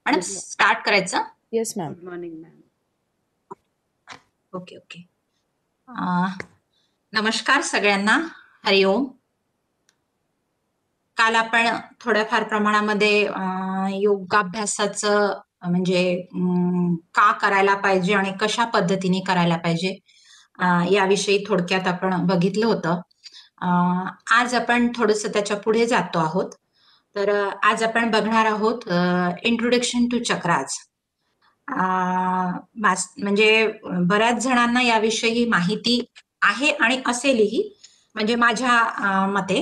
Madam Good mo- start करायचं. Yes, ma'am. Good morning ma'am. Okay okay. नमस्कार सगळ्यांना. हरिओम. काल आपण थोड्याफार प्रमाणामध्ये योगाभ्यासाचं म्हणजे का करायला पाहिजे आणि कशा पद्धतीने करायला पाहिजे याविषयी थोडक्यात आपण बघितलं होतं. आज आपण थोडंसं त्याच्या पुढे जातो आहोत. तर आज आपण बघणार आहोत इंट्रोडक्शन टू चक्राज. म्हणजे बऱ्याच जणांना याविषयी माहिती आहे आणि असेलही, म्हणजे माझ्या मते.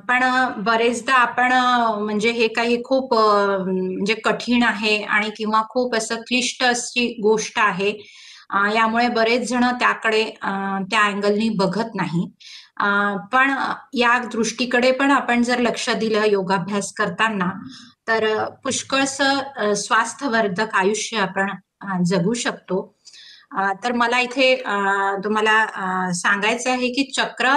पण बरेचदा आपण म्हणजे हे काही खूप म्हणजे कठीण आहे आणि किंवा खूप असं क्लिष्ट अशी गोष्ट आहे, यामुळे बरेच जण त्याकडे त्या अँगलनी बघत नाही. पण या दृष्टीकडे पण आपण जर लक्ष दिलं योगाभ्यास करताना, तर पुष्कळसं स्वास्थ्यवर्धक आयुष्य आपण जगू शकतो. तर मला इथे तुम्हाला सांगायचं आहे की चक्र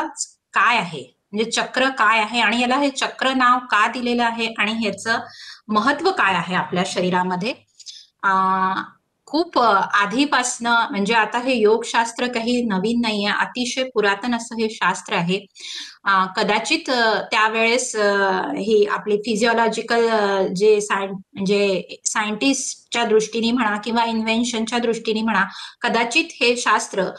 काय आहे, म्हणजे चक्र काय आहे आणि याला हे चक्र नाव का दिलेलं आहे आणि ह्याचं महत्व काय आहे आपल्या शरीरामध्ये. खूप आधीपासनं, म्हणजे आता हे योगशास्त्र काही नवीन नाहीये, अतिशय पुरातन असं हे शास्त्र आहे. कदाचित त्यावेळेस ही आपली फिजिओलॉजिकल म्हणजे सायंटिस्टच्या दृष्टीने म्हणा किंवा इन्व्हेन्शनच्या दृष्टीने म्हणा, कदाचित हे शास्त्र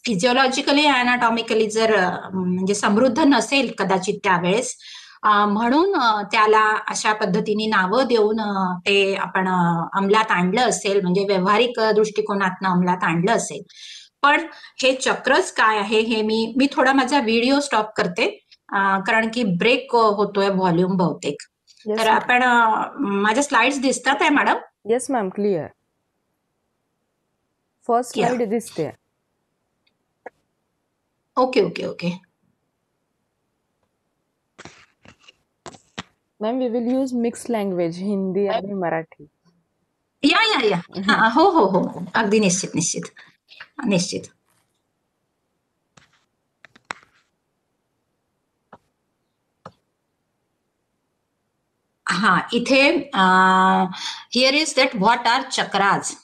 फिजिओलॉजिकली अनाटॉमिकली जर म्हणजे समृद्ध नसेल कदाचित त्यावेळेस, म्हणून त्याला अशा पद्धतीने नावं देऊन ते आपण अंमलात आणलं असेल, म्हणजे व्यावहारिक दृष्टिकोनातनं अंमलात आणलं असेल. पण हे चक्रच काय आहे हे मी थोडा माझा व्हिडिओ स्टॉप करते, कारण की ब्रेक होतोय व्हॉल्यूम बहुतेक. Yes, तर ma'am. आपण माझ्या स्लाइड्स दिसतात आहे madam? Yes, ma'am. Clear. First Yeah. slide is there. Okay okay okay. Ma'am, we will use mixed language, Hindi and Marathi. या या या हो हो हो हो, अगदी निश्चित निश्चित निश्चित. इथे here is that what are chakras.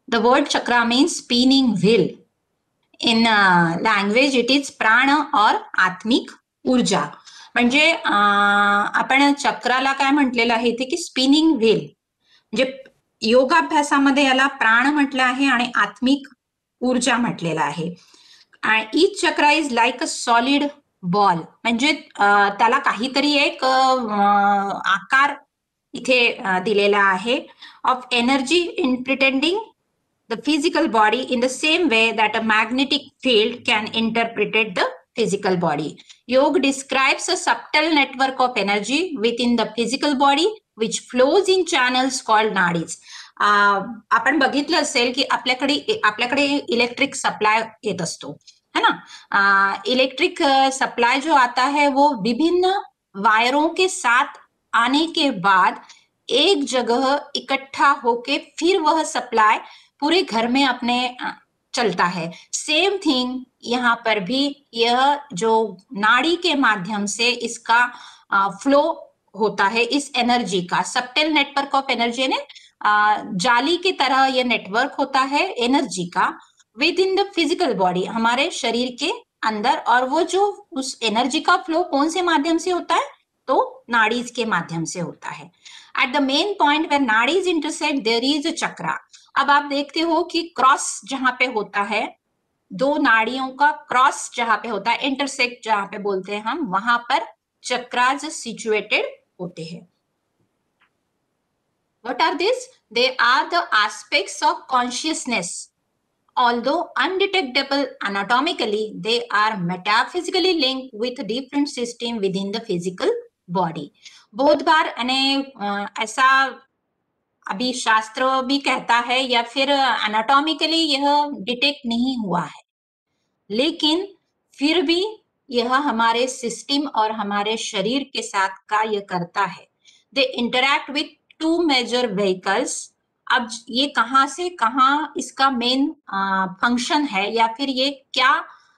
The word chakra means spinning wheel. In language it is prana और आत्मिक ऊर्जा. म्हणजे आपण चक्राला काय म्हटलेलं आहे इथे की स्पिनिंग व्हील. म्हणजे योगाभ्यासामध्ये याला प्राण म्हटलं आहे आणि आत्मिक ऊर्जा म्हटलेलं आहे. ईच चक्र is like a solid ball. म्हणजे त्याला काहीतरी एक आकार इथे दिलेला आहे of energy in pretending the physical body in the same way that a magnetic field can interpret the physical body. Yoga describes a subtle network of energy within the physical body which flows in channels called nadis. आपण बघितलं असेल की आपल्याकडे electric supply येत असतो है ना. Electric supply जो आता है वो विभिन्न वायरों के साथ आने के बाद एक जगह इकट्ठा होके फिर वह सप्लाई पूरे घर में अपने चलता है. सेम थिंग यहाँ पर भी, यह जो नाड़ी के माध्यम से इसका फ्लो होता है इस एनर्जी का, सबटल नेटवर्क ऑफ एनर्जी ने जाली की तरह यह नेटवर्क होता है एनर्जी का with in the physical body, हमारे शरीर के अंदर. और वो जो उस एनर्जी का फ्लो कौन से माध्यम से होता है, तो नाड़ीज के माध्यम से होता है. At the main point where nadis intersect there is a chakra. अब आप देखते हो कि क्रॉस जहां पे होता है, दो नाड़ियों का क्रॉस जहां पे होता है, इंटरसेक्ट जहां पे बोलते हैं हम, वहां पर चक्राज सिचुएटेड होते हैं. What are these? They are the aspects of consciousness. Although undetectable anatomically, they are metaphysically linked with different system within the physical body. बहुत बार ऐसा अभी शास्त्र भी कहता है या फिर एनाटॉमिकली यह डिटेक्ट नहीं हुआ है, लेकिन फिर भी यह हमारे सिस्टम और हमारे शरीर के साथ कार्य करता है. They interact with two major vehicles. अब ये कहाँ से कहाँ इसका मेन फंक्शन है या फिर ये क्या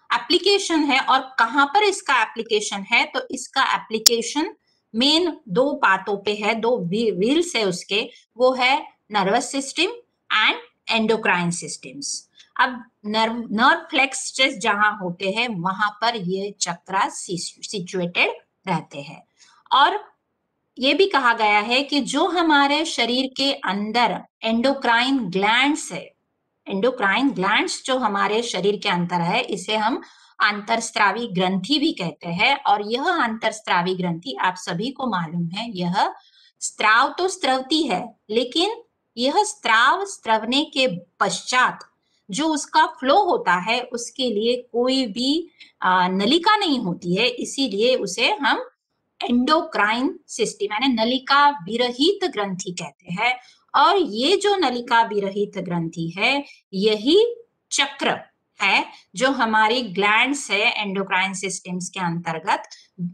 एप्लीकेशन है और कहाँ पर इसका एप्लीकेशन है, तो इसका एप्लीकेशन मेन दो बातों पे है, दो व्हील्स है उसके, वो है nervous system and endocrine systems. अब नर्व प्लेक्सेस जहां होते हैं वहां पर ये चक्रा सिचुएटेड रहते हैं। और ये भी कहा गया है कि जो हमारे शरीर के अंदर एंडोक्राइन ग्लैंड्स है, एंडोक्राइन ग्लैंड्स जो हमारे शरीर के अंदर है, इसे हम अंतरस्रावी ग्रंथि भी कहते हैं। और यह अंतरस्रावी ग्रंथि आप सभी को मालूम है, यह स्त्राव तो स्त्रवती है, लेकिन यह स्त्राव स्त्रवने के पश्चात जो उसका फ्लो होता है उसके लिए कोई भी नलिका नहीं होती है, इसीलिए उसे हम एंडोक्राइन सिस्टम यानी नलिका विरहित ग्रंथि कहते हैं। और ये जो नलिका विरहित ग्रंथि है, यही चक्र है जो हमारी ग्लैंड्स है एंडोक्राइन सिस्टम्स के अंतर्गत,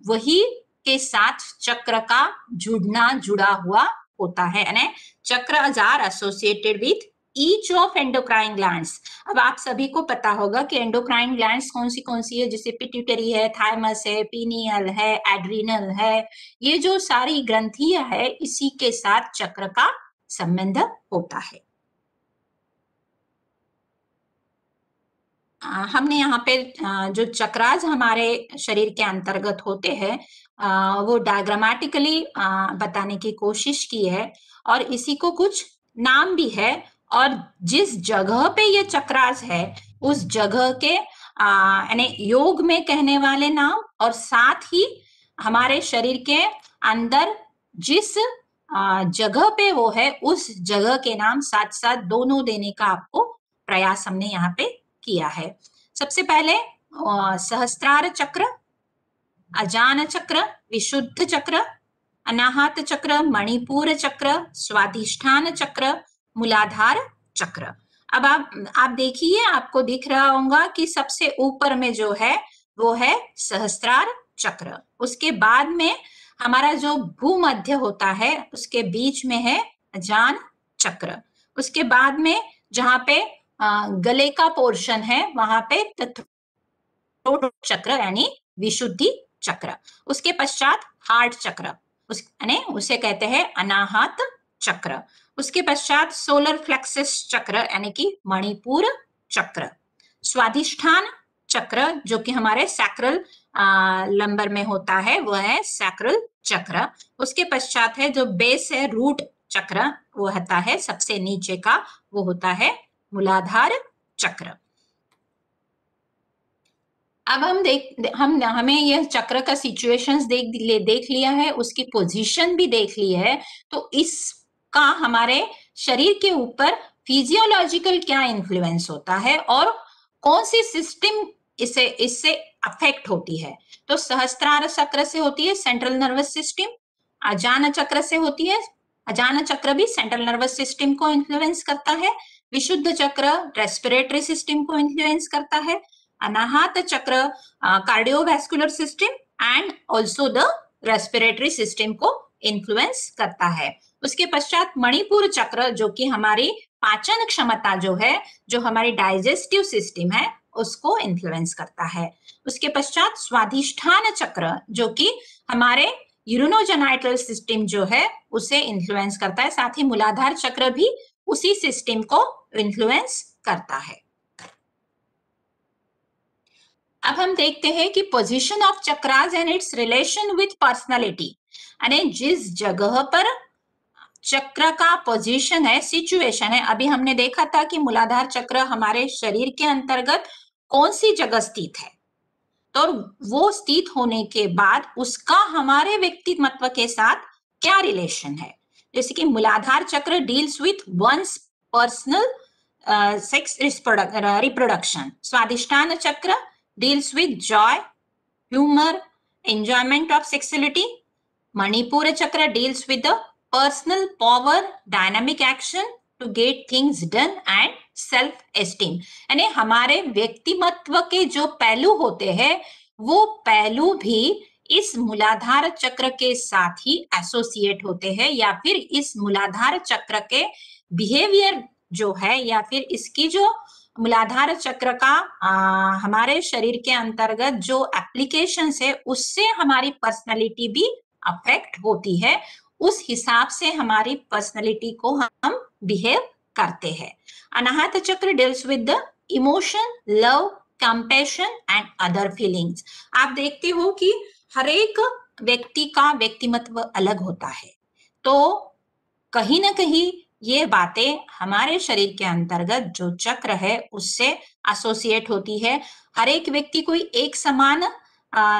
वही के साथ चक्र का जुड़ा हुआ होता है, यानी chakra are associated with each of endocrine glands. अब आप सभी को पता होगा कि एंडोक्राइन ग्लैंड्स कौन सी है, जैसे पिट्यूटरी है, थाइमस है, पीनियल है, एड्रिनल है। ये जो सारी ग्रंथियां है, इसी के साथ चक्र का संबंध होता है। हमने यहाँ पे जो चक्रास हमारे शरीर के अंतर्गत होते हैं वो डायग्रामेटिकली बताने की कोशिश की है, और इसी को कुछ नाम भी है। और जिस जगह पे ये चक्रास है उस जगह के यानी योग में कहने वाले नाम, और साथ ही हमारे शरीर के अंदर जिस जगह पे वो है उस जगह के नाम साथ साथ दोनों देने का आपको प्रयास हमने यहाँ पे किया है। सबसे पहले सहस्त्रार चक्र, अजान चक्र, विशुद्ध चक्र, अनाहत चक्र, मणिपुर चक्र, स्वाधिष्ठान चक्र, मूलाधार चक्र। अब आप देखिए, आपको दिख रहा होगा कि सबसे ऊपर में जो है वो है सहस्त्रार चक्र। उसके बाद में हमारा जो भूमध्य होता है उसके बीच में है अजान चक्र। उसके बाद में जहां पे गले का पोर्शन है वहां पे थ्रोट चक्र यानी विशुद्धि चक्र। उसके पश्चात हार्ट चक्र, उसे कहते हैं अनाहत चक्र। उसके पश्चात सोलर फ्लेक्सस चक्र यानी कि मणिपुर चक्र। स्वाधिष्ठान चक्र जो कि हमारे सैक्रल लंबर में होता है वो है सैक्रल चक्र। उसके पश्चात है जो बेस है रूट चक्र, वो होता है सबसे नीचे का, वो होता है मूलाधार चक्र। अब हमें यह चक्र का सिचुएशंस देख लिया है, उसकी पोजीशन भी देख ली है, तो इसका हमारे शरीर के ऊपर फिजियोलॉजिकल क्या इन्फ्लुएंस होता है और कौन सी सिस्टम इससे अफेक्ट होती है। तो सहस्त्रार चक्र से होती है सेंट्रल नर्वस सिस्टम, अजान चक्र से होती है, अजान चक्र भी सेंट्रल नर्वस सिस्टम को इन्फ्लुएंस करता है, विशुद्ध चक्र रेस्पिरेटरी सिस्टम को इन्फ्लुएंस करता है, अनाहत चक्र cardiovascular system and also the respiratory system को इन्फ्लुएंस करता है। उसके पश्चात मणिपुर चक्र जो कि हमारी पाचन क्षमता जो है, जो हमारी डाइजेस्टिव सिस्टम है, उसको इन्फ्लुएंस करता है। उसके पश्चात स्वाधिष्ठान चक्र जो कि हमारे यूरिनोजेनाइटल सिस्टम जो है उसे इन्फ्लुएंस करता है, साथ ही मूलाधार चक्र भी उसी सिस्टम को इन्फ्लुएंस करता है। अब हम देखते हैं कि position of chakras and it's relation with personality, यानी जिस जगह पर चक्र का पोजीशन है, सिचुएशन है। अभी हमने देखा था कि मूलाधार चक्र हमारे शरीर के अंतर्गत कौन सी जगह स्थित है, तो वो स्थित होने के बाद उसका हमारे व्यक्तित्व के साथ क्या रिलेशन है। जैसे कि Muladhara chakra deals with one's personal sex reproduction, Swadhisthana chakra deals with joy, humor, enjoyment of sexuality. Manipura chakra deals with the personal power, dynamic action to get things done and self-esteem. यानी हमारे व्यक्तिमत्व के जो पहलू होते हैं वो पहलू भी इस मूलाधार चक्र के साथ ही एसोसिएट होते हैं, या फिर इस मूलाधार चक्र के बिहेवियर जो है, या फिर इसकी जो मूलाधार चक्र का हमारे शरीर के अंतर्गत जो एप्लीकेशंस है उससे हमारी पर्सनालिटी भी अफेक्ट होती है, उस हिसाब से हमारी पर्सनैलिटी को हम बिहेव करते हैं। अनाहत चक्र deals with the emotion, love, compassion and other feelings. आप देखते हो कि हर एक व्यक्ति का व्यक्तिमत्व अलग होता है, तो कहीं ना कहीं ये बातें हमारे शरीर के अंतर्गत जो चक्र है उससे एसोसिएट होती है। हर एक व्यक्ति कोई एक समान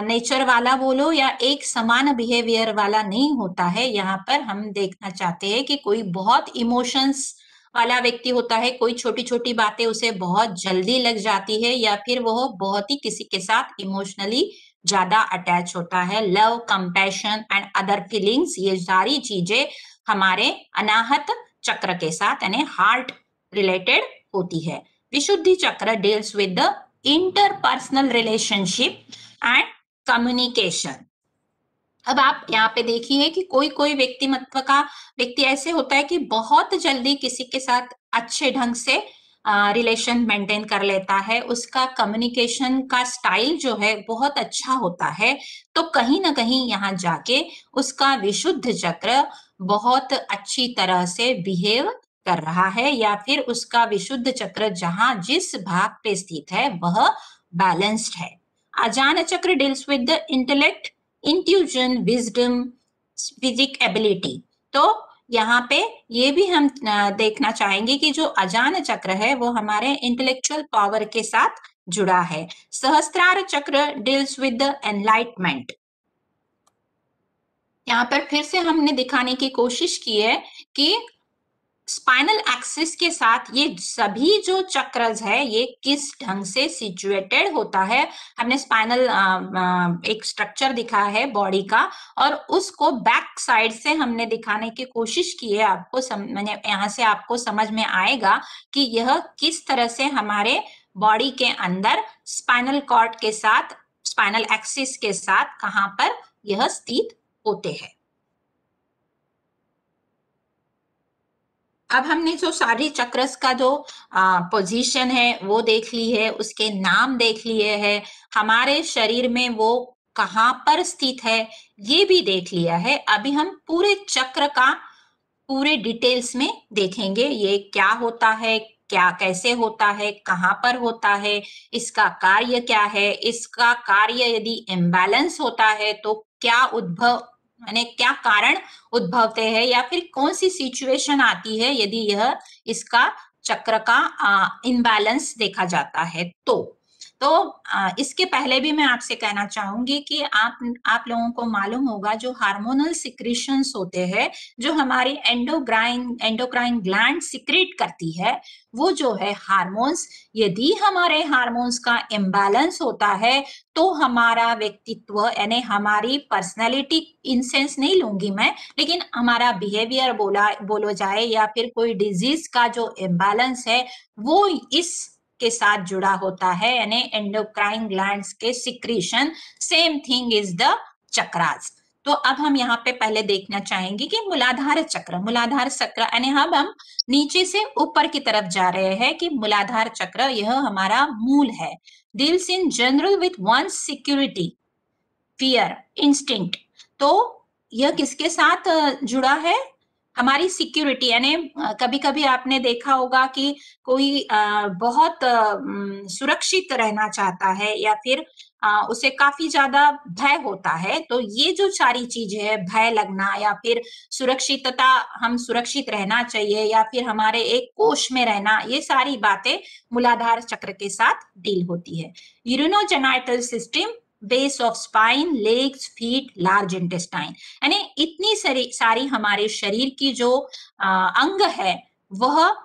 नेचर वाला बोलो या एक समान बिहेवियर वाला नहीं होता है। यहाँ पर हम देखना चाहते हैं कि कोई बहुत इमोशंस वाला व्यक्ति होता है, कोई छोटी छोटी बातें उसे बहुत जल्दी लग जाती है, या फिर वो बहुत ही किसी के साथ इमोशनली ज्यादा अटैच होता है। Love, compassion and other feelings, ये सारी चीजें हमारे अनाहत चक्र के साथ यानी हार्ट रिलेटेड होती है। विशुद्धि चक्र deals with the interpersonal relationship and communication. अब आप यहाँ पे देखिए कि कोई कोई व्यक्तिमत्व का व्यक्ति ऐसे होता है कि बहुत जल्दी किसी के साथ अच्छे ढंग से रिलेशन मेंटेन कर लेता है, उसका कम्युनिकेशन का स्टाइल जो है बहुत अच्छा होता है, तो कहीं ना कहीं यहाँ जाके उसका विशुद्ध चक्र बहुत अच्छी तरह से बिहेव कर रहा है, या फिर उसका विशुद्ध चक्र जहां जिस भाग पे स्थित है वह बैलेंस्ड है। Ajna chakra deals with the intellect, intuition, wisdom, physic ability. तो यहाँ पे ये भी हम देखना चाहेंगे कि जो अजान चक्र है वो हमारे इंटेलेक्चुअल पावर के साथ जुड़ा है। सहस्त्रार चक्र डील्स विद द एनलाइटमेंट। यहाँ पर फिर से हमने दिखाने की कोशिश की है कि स्पाइनल एक्सिस के साथ ये सभी जो चक्रज है ये किस ढंग से सिचुएटेड होता है। हमने स्पाइनल एक स्ट्रक्चर दिखा है बॉडी का, और उसको बैक साइड से हमने दिखाने की कोशिश की है। आपको मैंने यहाँ से आपको समझ में आएगा कि यह किस तरह से हमारे बॉडी के अंदर स्पाइनल कॉर्ड के साथ, स्पाइनल एक्सिस के साथ कहाँ पर यह स्थित होते हैं। अब हमने जो सारी चक्रस का जो पोजीशन है वो देख ली है, उसके नाम देख लिए हैं, हमारे शरीर में वो कहाँ पर स्थित है ये भी देख लिया है। अभी हम पूरे चक्र का पूरे डिटेल्स में देखेंगे, ये क्या होता है, क्या कैसे होता है, कहाँ पर होता है, इसका कार्य क्या है, इसका कार्य यदि इम्बैलेंस होता है तो क्या उद्भव यानी क्या कारण उद्भवते हैं, या फिर कौन सी सिचुएशन आती है यदि यह इसका चक्र का इम्बैलेंस देखा जाता है। तो इसके पहले भी मैं आपसे कहना चाहूंगी कि आप लोगों को मालूम होगा जो हार्मोनल सिक्रीशंस होते हैं, जो हमारी एंडोक्राइन ग्लैंड सिक्रेट करती है, वो जो है हार्मोन्स, यदि हमारे हार्मोन्स का इम्बैलेंस होता है तो हमारा व्यक्तित्व यानी हमारी पर्सनैलिटी, इन सेंस नहीं लूंगी मैं, लेकिन हमारा बिहेवियर बोलो जाए या फिर कोई डिजीज का जो इम्बैलेंस है वो इस के साथ जुड़ा होता है, यानी एंडोक्राइन ग्लैंड्स के secretion. Same thing is the chakras. तो अब हम यहाँ पे पहले देखना चाहेंगे कि मूलाधार चक्र यानी हम नीचे से ऊपर की तरफ जा रहे हैं कि मूलाधार चक्र यह हमारा मूल है। Deals in general with one security, fear, instinct. तो यह किसके साथ जुड़ा है, हमारी सिक्योरिटी। यानी कभी कभी आपने देखा होगा कि कोई बहुत सुरक्षित रहना चाहता है या फिर उसे काफी ज्यादा भय होता है, तो ये जो सारी चीजें है, भय लगना या फिर सुरक्षितता, हम सुरक्षित रहना चाहिए या फिर हमारे एक कोश में रहना, ये सारी बातें मूलाधार चक्र के साथ डील होती है। Urinogenital system, base of spine, legs, feet, large intestine, यानी इतनी सारी हमारे शरीर की जो अंग है वह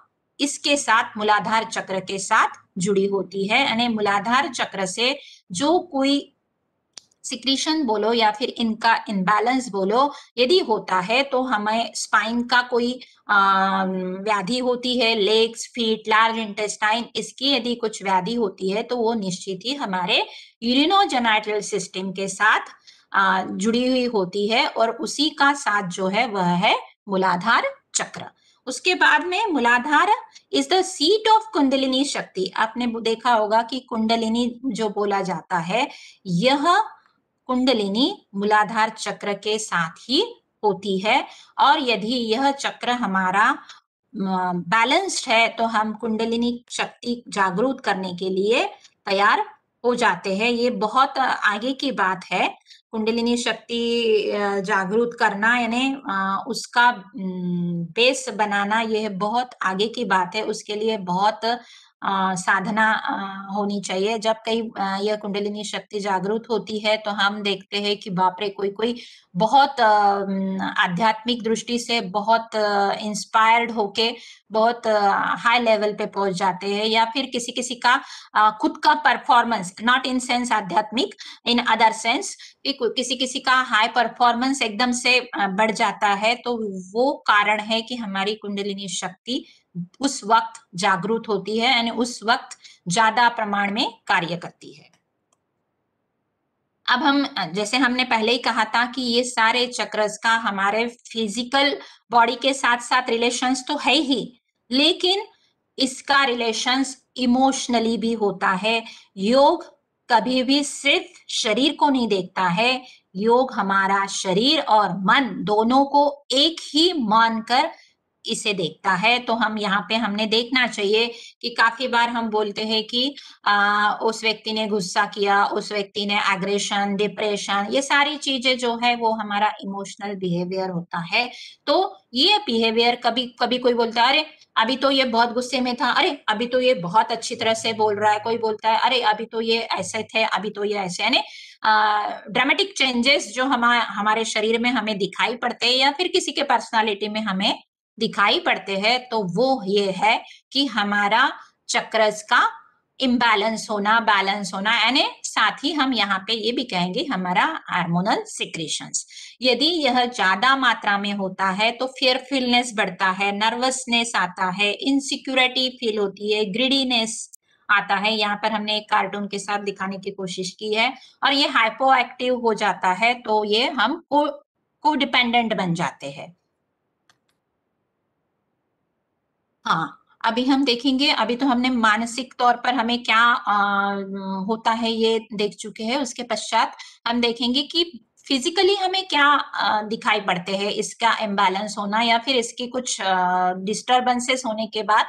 इसके साथ मूलाधार चक्र के साथ जुड़ी होती है। यानी मूलाधार चक्र से जो कोई सिक्रीशन बोलो या फिर इनका इनबैलेंस बोलो यदि होता है तो हमें स्पाइन का कोई व्याधि होती है, लेग्स, फीट, लार्ज इंटेस्टाइन, इसकी यदि कुछ व्याधि होती है तो वो निश्चित ही हमारे यूरिनोजेनाइटल सिस्टम के साथ जुड़ी हुई होती है, और उसी का साथ जो है वह है मूलाधार चक्र। उसके बाद में मूलाधार is the seat of kundalini शक्ति। आपने देखा होगा कि कुंडलिनी जो बोला जाता है, यह कुंडलिनी मूलाधार चक्र के साथ ही होती है। और यदि यह चक्र हमारा बैलेंस्ड है तो हम कुंडलिनी शक्ति जागृत करने के लिए तैयार हो जाते हैं। ये बहुत आगे की बात है। कुंडलिनी शक्ति जागृत करना यानी उसका बेस बनाना, यह बहुत आगे की बात है। उसके लिए बहुत साधना होनी चाहिए। जब कई यह कुंडलिनी शक्ति जागृत होती है तो हम देखते हैं कि बाप रे, कोई कोई बहुत आध्यात्मिक दृष्टि से बहुत इंस्पायर्ड होके बहुत हाई लेवल पे पहुंच जाते हैं। या फिर किसी किसी का खुद का परफॉर्मेंस, नॉट इन सेंस आध्यात्मिक, इन अदर सेंस, किसी किसी का हाई परफॉर्मेंस एकदम से बढ़ जाता है। तो वो कारण है कि हमारी कुंडलिनी शक्ति उस वक्त जागृत होती है, यानी उस वक्त ज्यादा प्रमाण में कार्य करती है। अब हम, जैसे हमने पहले ही कहा था कि ये सारे चक्रस का हमारे फिजिकल बॉडी के साथ साथ रिलेशंस तो है ही, लेकिन इसका रिलेशंस इमोशनली भी होता है। योग कभी भी सिर्फ शरीर को नहीं देखता है, योग हमारा शरीर और मन दोनों को एक ही मानकर इसे देखता है। तो हम यहाँ पे हमने देखना चाहिए कि काफी बार हम बोलते हैं कि उस व्यक्ति ने गुस्सा किया, उस व्यक्ति ने एग्रेशन, डिप्रेशन, ये सारी चीजें जो है वो हमारा इमोशनल बिहेवियर होता है। तो ये बिहेवियर, कभी कभी कोई बोलता है अरे अभी तो ये बहुत गुस्से में था, अरे अभी तो ये बहुत अच्छी तरह से बोल रहा है, कोई बोलता है अरे अभी तो ये ऐसे थे, अभी तो ये ऐसे, यानी ड्रामेटिक चेंजेस जो हमारे शरीर में हमें दिखाई पड़ते हैं या फिर किसी के पर्सनालिटी में हमें दिखाई पड़ते हैं, तो वो ये है कि हमारा चक्रस का इम्बैलेंस होना, बैलेंस होना, यानी साथ ही हम यहाँ पे ये भी कहेंगे हमारा हार्मोनल सिक्रेशंस। यदि यह ज्यादा मात्रा में होता है तो फियरफुलनेस बढ़ता है, नर्वसनेस आता है, इनसिक्योरिटी फील होती है, ग्रीडीनेस आता है। यहाँ पर हमने एक कार्टून के साथ दिखाने की कोशिश की है। और ये हाइपो एक्टिव हो जाता है, तो ये हम को डिपेंडेंट बन जाते हैं। हाँ, अभी हम देखेंगे, अभी तो हमने मानसिक तौर पर हमें क्या होता है ये देख चुके हैं। उसके पश्चात हम देखेंगे कि फिजिकली हमें क्या दिखाई पड़ते हैं, इसका इम्बैलेंस होना या फिर इसकी कुछ डिस्टरबेंसेस होने के बाद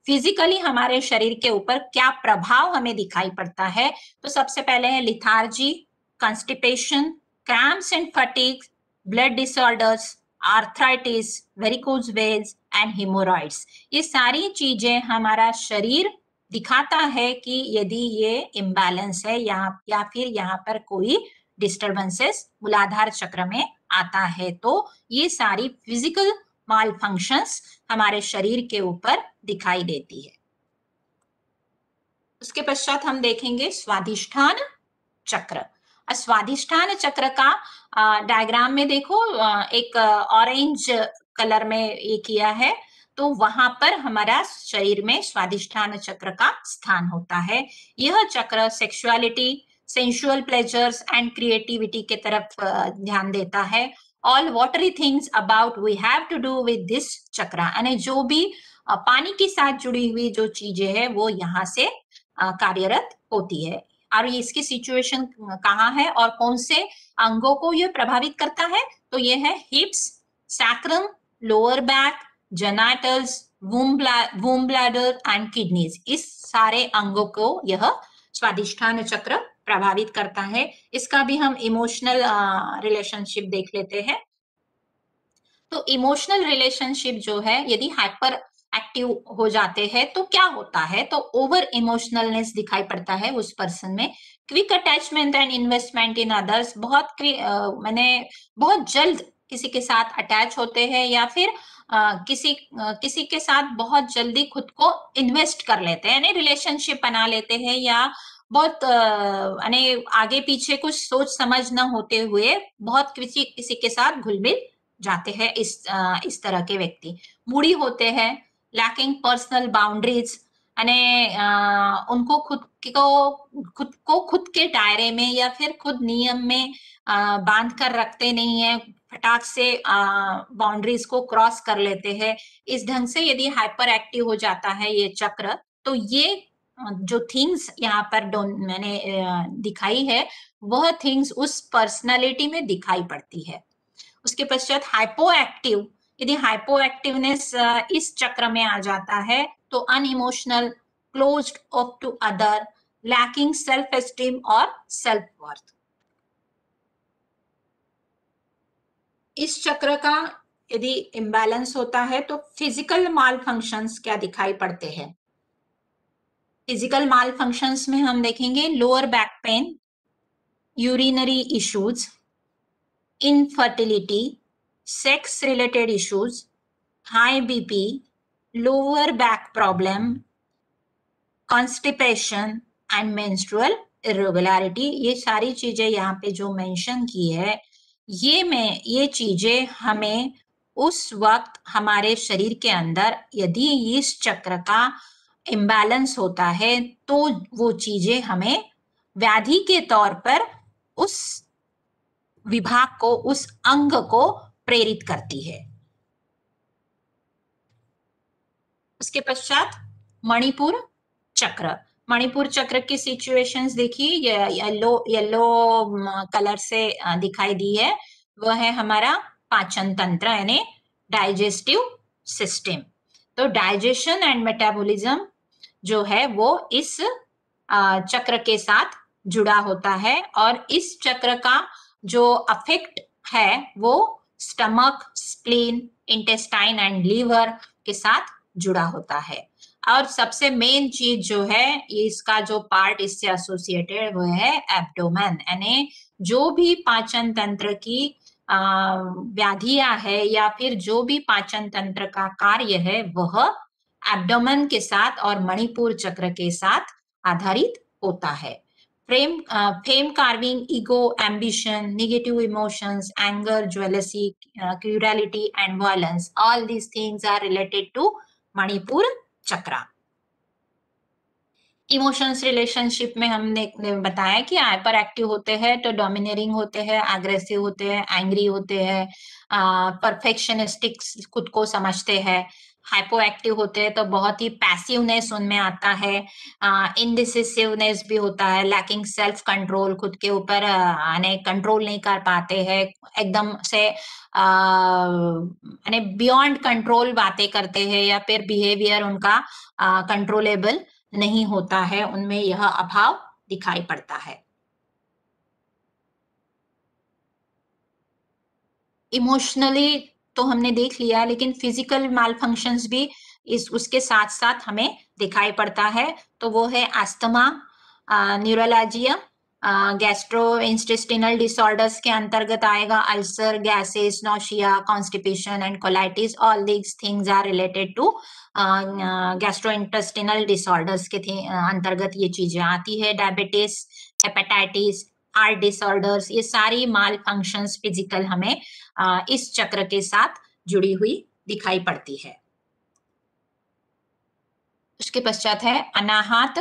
फिजिकली हमारे शरीर के ऊपर क्या प्रभाव हमें दिखाई पड़ता है। तो सबसे पहले है lethargy, constipation, cramps and fatigue, blood disorders, arthritis, varicose veins and haemorrhoids. ये सारी चीजें हमारा शरीर दिखाता है कि यदि ये इम्बैलेंस है या फिर यहाँ पर कोई डिस्टरबेंसेस मूलाधार चक्र में आता है। तो ये सारी फिजिकल माल फंक्शंस हमारे शरीर के ऊपर दिखाई देती है। उसके पश्चात हम देखेंगे स्वाधिष्ठान चक्र। स्वाधिष्ठान चक्र का डायग्राम में देखो, एक ऑरेंज कलर में ये किया है। तो वहां पर हमारा शरीर में स्वाधिष्ठान चक्र का स्थान होता है। यह चक्र sexuality, sensual pleasures and creativity के तरफ ध्यान देता है। All watery things about we have to do with this chakra, यानी जो भी पानी के साथ जुड़ी हुई जो चीजें हैं वो यहाँ से कार्यरत होती है। और ये इसकी सिचुएशन कहाँ है और कौन से अंगों को ये प्रभावित करता है, तो ये है hips, sacrum, lower back, genitals, womb bladder and kidneys. इस सारे अंगों को यह स्वादिष्ठान चक्र प्रभावित करता है। इसका भी हम इमोशनल रिलेशनशिप देख लेते हैं। तो इमोशनल रिलेशनशिप जो है, यदि हाइपर एक्टिव हो जाते हैं तो क्या होता है, तो ओवर इमोशनलनेस दिखाई पड़ता है उस पर्सन में। Quick attachment and investment in others, मैंने बहुत जल्द किसी के साथ अटैच होते हैं या फिर किसी के साथ बहुत जल्दी खुद को इन्वेस्ट कर लेते हैं, यानी रिलेशनशिप बना लेते हैं, या बहुत यानी आगे पीछे कुछ सोच समझ न होते हुए बहुत किसी किसी के साथ घुल मिल जाते हैं। इस तरह के व्यक्ति मूडी होते हैं, लैकिंग पर्सनल बाउंड्रीज, यानी उनको खुद के दायरे में या फिर खुद नियम में बांध कर रखते नहीं है, फटाक से बाउंड्रीज को क्रॉस कर लेते हैं। इस ढंग से यदि हाइपर एक्टिव हो जाता है ये चक्र, तो ये जो थिंग्स यहाँ पर मैंने दिखाई है वह थिंग्स उस पर्सनालिटी में दिखाई पड़ती है। उसके पश्चात हाइपो एक्टिव, यदि हाइपो एक्टिवनेस इस चक्र में आ जाता है तो unemotional, closed off to other, lacking self esteem और सेल्फ वर्थ। इस चक्र का यदि इम्बैलेंस होता है तो फिजिकल माल फंक्शंस क्या दिखाई पड़ते हैं। फिजिकल माल फंक्शंस में हम देखेंगे lower back pain, urinary issues, infertility, sex related issues, high BP, lower back problem, constipation and menstrual irregularity. ये सारी चीजें यहाँ पे जो मेंशन की है, ये चीजें हमें उस वक्त हमारे शरीर के अंदर यदि इस चक्र का इम्बैलेंस होता है तो वो चीजें हमें व्याधि के तौर पर उस विभाग को, उस अंग को प्रेरित करती है। उसके पश्चात मणिपुर चक्र। मणिपुर चक्र की सिचुएशंस देखिए, येलो कलर से दिखाई दी है, वह है हमारा पाचन तंत्र यानी डाइजेस्टिव सिस्टम। तो डाइजेशन एंड मेटाबॉलिज्म जो है वो इस चक्र के साथ जुड़ा होता है और इस चक्र का जो अफेक्ट है वो stomach, spleen, intestine and liver के साथ जुड़ा होता है। और सबसे मेन चीज जो है इसका जो पार्ट इससे एसोसिएटेड वो है एब्डोमेन, यानी जो भी पाचन तंत्र की व्याधियां है या फिर जो भी पाचन तंत्र का कार्य है वह एब्डोमेन के साथ और मणिपुर चक्र के साथ आधारित होता है। Fame craving, ego, ambition, negative emotions, anger, jealousy, curiosity and violence, all these things are related to Manipura chakra. Emotions relationship में हमने बताया कि हाइपर एक्टिव होते हैं तो डोमिनेटिंग होते हैं, एग्रेसिव होते हैं, एंग्री होते हैं, परफेक्शनिस्टिक खुद को समझते हैं। हाइपो एक्टिव होते हैं तो बहुत ही पैसिवनेस उनमें आता है, इनडिसिसिवनेस भी होता है, लैकिंग सेल्फ कंट्रोल, खुद के ऊपर कंट्रोल नहीं कर पाते हैं, एकदम से बियॉन्ड कंट्रोल बातें करते हैं या फिर बिहेवियर उनका कंट्रोलेबल नहीं होता है, उनमें यह अभाव दिखाई पड़ता है। इमोशनली तो हमने देख लिया, लेकिन फिजिकल माल फंक्शंस भी उसके साथ साथ हमें दिखाई पड़ता है। तो वो है asthma, neuralgia, gastro intestinal disorders के अंतर्गत आएगा, ulcer, gases, nausea, constipation and colitis, all these things are related to gastro intestinal disorders के अंतर्गत ये चीजें आती है। डायबिटीज, हेपेटाइटिस, हार्ट डिसऑर्डर्स, ये सारी माल फंक्शंस फिजिकल हमें इस चक्र के साथ जुड़ी हुई दिखाई पड़ती है। उसके पश्चात है अनाहत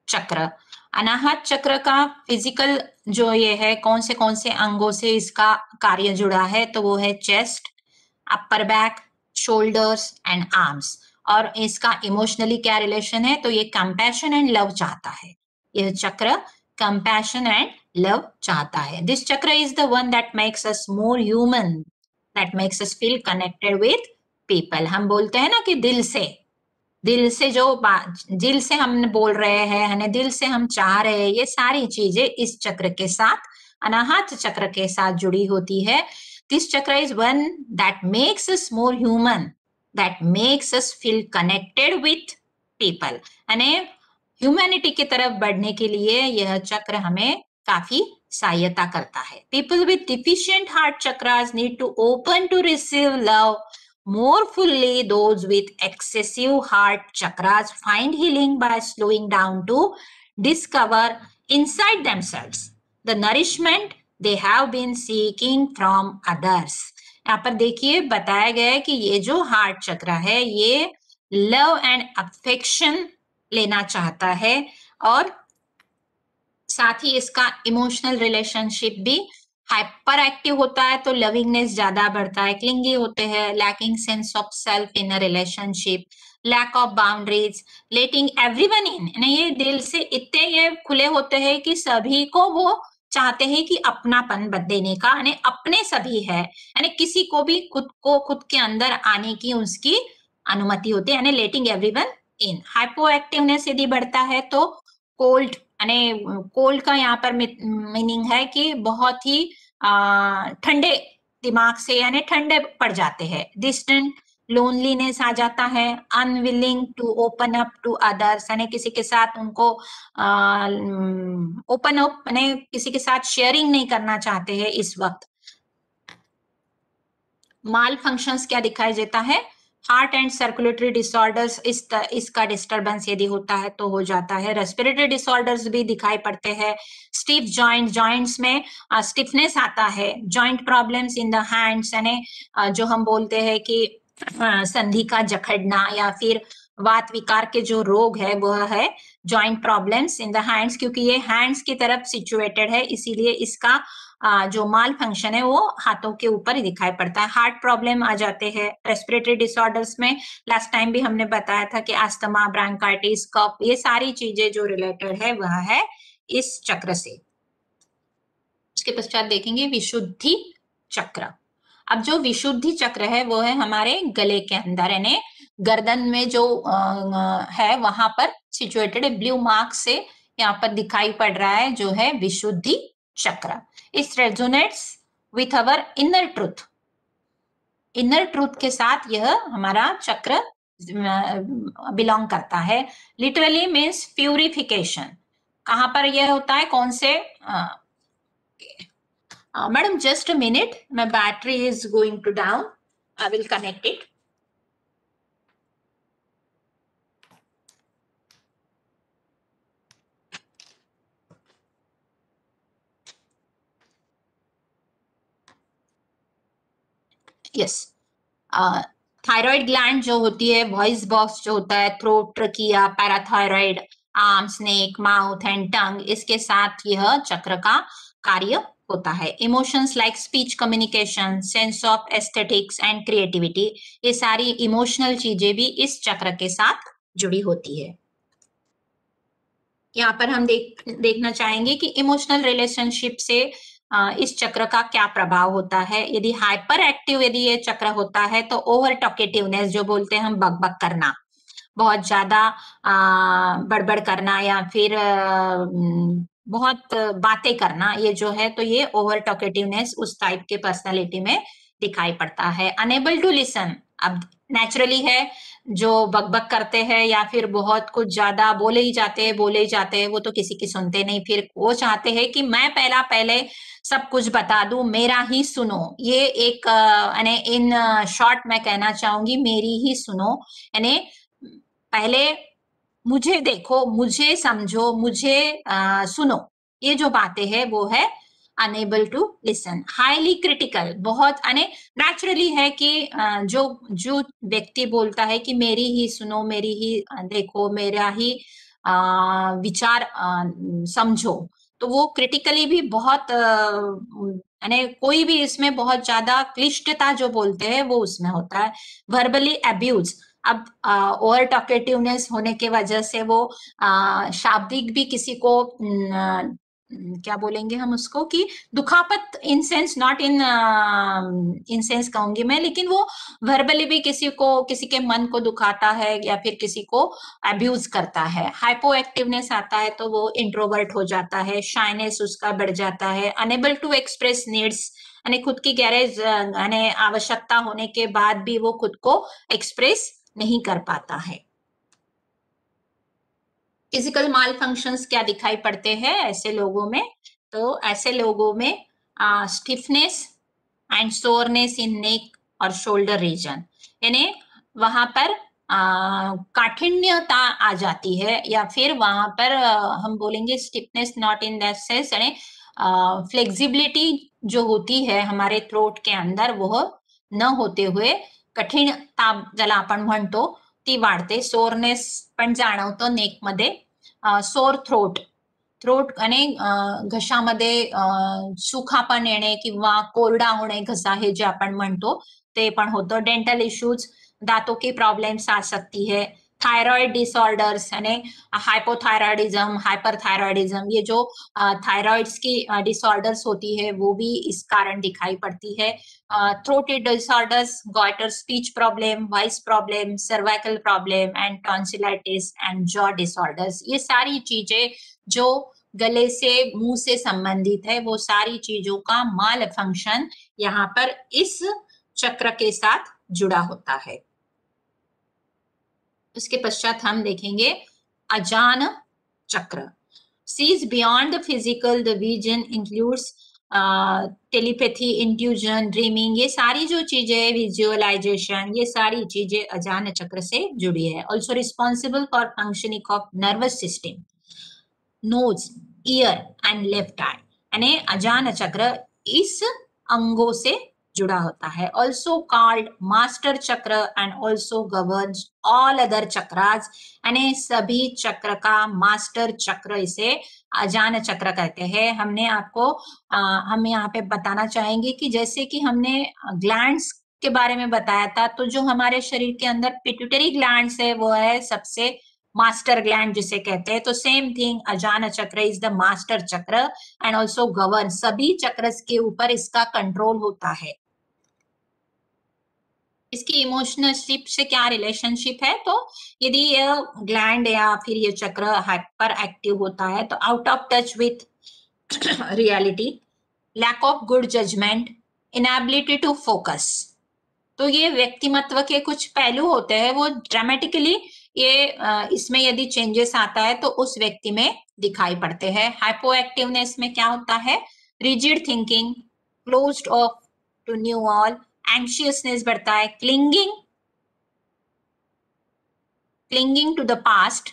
चक्र। अनाहत चक्र का फिजिकल जो ये है कौन से अंगों से इसका कार्य जुड़ा है, तो वो है chest, upper back, shoulders and arms. और इसका इमोशनली क्या रिलेशन है, तो ये कंपैशन एंड लव चाहता है। यह चक्र कंपैशन एंड लव चाहता है। दिस चक्र is the one that makes us more human, that makes us feel connected with people. हम बोलते हैं ना कि दिल से दिल से हम बोल रहे हैं, है ना, दिल से हम चाह रहे हैं, ये सारी चीजें इस चक्र के साथ, अनाहत चक्र के साथ जुड़ी होती है। दिस चक्र is one that makes us more human, that makes us feel connected with people, यानी ह्यूमैनिटी की तरफ बढ़ने के लिए यह चक्र हमें काफी सहायता करता है। People with deficient heart chakras need to open to receive love more fully. Those with excessive heart chakras find healing by slowing down to discover inside themselves the nourishment they have been seeking from others. यहाँ पर देखिए बताया गया है कि ये जो heart चक्र है ये लव एंड अफेक्शन लेना चाहता है और साथ ही इसका इमोशनल रिलेशनशिप भी हाइपर एक्टिव होता है तो लविंगनेस ज्यादा बढ़ता है, क्लिंगी होते हैं, lacking sense of self in a relationship, lack of boundaries, letting everyone in, यानी ये दिल से इतने ये खुले होते हैं कि सभी को वो चाहते हैं कि अपनापन देने का, यानी अपने सभी है, यानी किसी को भी खुद के अंदर आने की उसकी अनुमति होती है, यानी लेटिंग एवरीवन इन। हाइपो एक्टिवनेस यदि बढ़ता है तो कोल्ड, यानी कोल्ड का यहाँ पर मीनिंग है कि बहुत ही ठंडे दिमाग से, यानी ठंडे पड़ जाते हैं। डिस्टेंट, लोनलीनेस आ जाता है। Unwilling to open up to others, यानी किसी के साथ उनको ओपन अप, यानी किसी के साथ शेयरिंग नहीं करना चाहते हैं इस वक्त। माल फंक्शंस क्या दिखाई देता है? हार्ट एंड सर्कुलेटरी डिसऑर्डर्स, इसका डिस्टरबेंस यदि होता है तो हो जाता है। रेस्पिरेटरी डिसऑर्डर्स भी दिखाई पड़ते हैं। स्टिफ जॉइंट, जॉइंट्स में स्टिफनेस आता है। Joint problems in the hands, यानी जो हम बोलते हैं कि संधि का जकड़ना या फिर वात विकार के जो रोग है वह है joint problems in the hands, क्योंकि ये हैंड्स की तरफ सिचुएटेड है, इसीलिए इसका जो माल फंक्शन है वो हाथों के ऊपर ही दिखाई पड़ता है। हार्ट प्रॉब्लम आ जाते हैं। रेस्पिरेटरी डिसऑर्डर्स में लास्ट टाइम भी हमने बताया था कि अस्थमा, ब्रोंकाइटिस, कफ, ये सारी चीजें जो रिलेटेड है वह है इस चक्र से। उसके पश्चात देखेंगे विशुद्धि चक्र। अब जो विशुद्धि चक्र है वो है हमारे गले के अंदर, यानी गर्दन में जो है वहां पर सिचुएटेड है। ब्लू मार्क से यहाँ पर दिखाई पड़ रहा है जो है विशुद्धि चक्र। इस resonates with our inner truth, inner truth के साथ यह हमारा चक्र बिलोंग करता है। Literally means purification. कहाँ पर यह होता है, कौन से madam just a minute, my battery is going to down, I will connect it. Yes, thyroid gland जो होती है, वॉइस बॉक्स जो होता है, throat, trachea, parathyroid, arm, snake, mouth and tongue, इसके साथ यह चक्र का कार्य होता है। Emotions like speech, communication, sense of aesthetics and creativity, ये सारी इमोशनल चीजें भी इस चक्र के साथ जुड़ी होती है। यहाँ पर हम देखना चाहेंगे कि इमोशनल रिलेशनशिप से इस चक्र का क्या प्रभाव होता है। यदि हाइपर एक्टिव यदि ये चक्र होता है तो ओवर टॉकेटिवनेस, जो बोलते हैं हम बकबक करना, बहुत ज्यादा बड़बड़ करना या फिर बहुत बातें करना, ये जो है तो ये ओवर टॉकेटिवनेस उस टाइप के पर्सनालिटी में दिखाई पड़ता है। अनेबल टू लिसन, अब नेचुरली है जो बकबक करते हैं या फिर बहुत कुछ ज्यादा बोले ही जाते हैं, वो तो किसी की सुनते नहीं, फिर वो चाहते हैं कि मैं पहले सब कुछ बता दूं, मेरा ही सुनो। ये एक यानी इन शॉर्ट मैं कहना चाहूंगी, मेरी ही सुनो, यानी पहले मुझे देखो, मुझे समझो, मुझे सुनो, ये जो बातें हैं वो है unable to listen. Highly critical, बहुत यानी नेचुरली है कि जो जो व्यक्ति बोलता है कि मेरी ही सुनो, मेरी ही देखो, मेरा ही विचार समझो, तो वो क्रिटिकली भी बहुत यानी कोई भी इसमें बहुत ज्यादा क्लिष्टता जो बोलते हैं वो उसमें होता है। वर्बली अब्यूज, अब ओवर टॉकेटिवनेस होने के वजह से वो शाब्दिक भी किसी को क्या बोलेंगे हम उसको कि दुखापत, in sense not in in sense कहूंगी मैं, लेकिन वो वर्बली भी किसी को, किसी के मन को दुखाता है या फिर किसी को अब्यूज करता है। हाइपो एक्टिवनेस आता है तो वो इंट्रोवर्ट हो जाता है, शाइनेस उसका बढ़ जाता है। अनेबल टू एक्सप्रेस नीड्स, यानी खुद की गैरेज यानी आवश्यकता होने के बाद भी वो खुद को एक्सप्रेस नहीं कर पाता है। फिजिकल माल फंक्शंस क्या दिखाई पड़ते हैं ऐसे लोगों में? तो ऐसे लोगों में स्टिफनेस एंड सोरनेस इन नेक और शोल्डर रीजन, यानी वहां पर काठिन्यता आ जाती है, या फिर वहां पर हम बोलेंगे stiffness not in that sense, यानी फ्लेक्सिबिलिटी जो होती है हमारे थ्रोट के अंदर वह न होते हुए कठीणता ज्याला आपण म्हणतो ती वाढते। सोरनेस पण जाणवतो नेक मध्ये, सोर थ्रोट, थ्रोट आणि घशामध्ये सुखापण येणे किंवा कोरडा होणे घसा, हे जे आपण म्हणतो ते पण होतं। डेंटल इश्यूज, दांतों की प्रॉब्लम्स आ सकती है, थायराइड डिसऑर्डर्स यानी हाइपोथायराइडिज्म, हाइपरथायराइडिज्म, ये जो थायराइड्स की डिसऑर्डर्स होती है वो भी इस कारण दिखाई पड़ती है। Throat disorders, goitre, speech problem, voice problem, cervical problem and tonsillitis and jaw disorders, ये सारी चीजें जो गले से मुंह से संबंधित है, वो सारी चीजों का माल फंक्शन यहाँ पर इस चक्र के साथ जुड़ा होता है। उसके पश्चात हम देखेंगे Ajna chakra. Sees beyond the physical, the vision includes telepathy, intuition, dreaming, ये सारी जो चीजें, विजुअलाइजेशन, ये सारी चीजें अजान चक्र से जुड़ी है। Also responsible for functioning of nervous system, nose, ear and left eye, यानी अजान चक्र इस अंगों से जुड़ा होता है। Also called master chakra and also governs all other chakras, यानी सभी चक्र का मास्टर चक्र इसे अजान चक्र कहते हैं। हमने आपको हम यहाँ पे बताना चाहेंगे कि जैसे कि हमने ग्लैंड्स के बारे में बताया था, तो जो हमारे शरीर के अंदर पिट्यूटरी ग्लैंड्स है वो है सबसे मास्टर ग्लैंड जिसे कहते हैं। तो सेम थिंग, अजान चक्र is the master chakra and also govern, सभी चक्र के ऊपर इसका कंट्रोल होता है। इसकी इमोशनलशिप से क्या रिलेशनशिप है, तो यदि ये ग्लैंड या फिर ये चक्र हाइपर एक्टिव होता है तो out of touch with reality, lack of good judgement, inability to focus, तो ये व्यक्तिमत्व के कुछ पहलू होते हैं, वो ड्रामेटिकली ये इसमें यदि चेंजेस आता है तो उस व्यक्ति में दिखाई पड़ते हैं। हाइपो एक्टिवनेस में क्या होता है, rigid thinking, closed off to new all, anxiousness बढ़ता है, clinging to the past,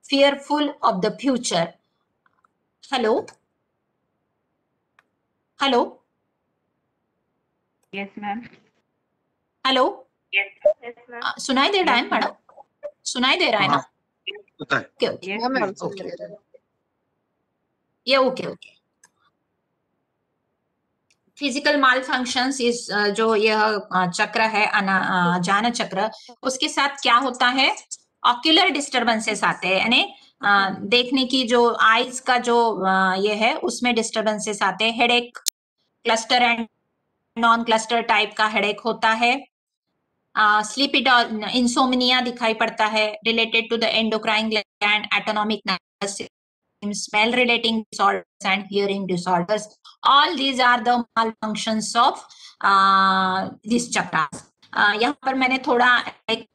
fearful of the future. Hello hello yes ma'am. Hello, yes ma'am. सुनाई दे रहा है मैडम? सुनाई दे रहा है ना? होता है। ओके ओके, यस हाँ मैम, मैम। सुनाई दे रहा है। ये ओके ओके। फिजिकल माल फंक्शंस इस जो यह चक्र है अजान चक्र, उसके साथ क्या होता है, ऑक्यूलर डिस्टर्बेंसेस आते हैं, यानी देखने की जो आईज का जो ये है उसमें डिस्टर्बेंसेस आते हैं। Headache, cluster and non cluster type का हेडेक होता है। स्लीपी इंसोमनिया दिखाई पड़ता है, related to the endocrine gland, autonomic nervous system, smell relating disorders and hearing disorders, all these are the malfunctions of this chakras. यहाँ पर मैंने थोड़ा एक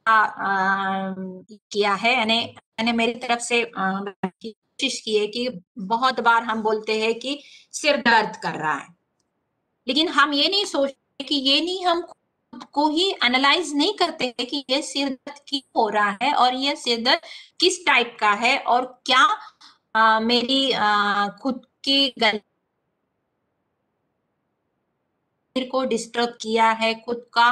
किया है, यानी मैंने मेरी तरफ से कोशिश की है कि बहुत बार हम बोलते हैं कि सिर दर्द कर रहा है, लेकिन हम ये नहीं सोचते कि ये नहीं, हम खुद को ही एनालाइज नहीं करते हैं कि ये सिर दर्द क्यों हो रहा है और ये सिर दर्द किस टाइप का है और क्या मेरी खुद की को डिस्टर्ब किया है, खुद का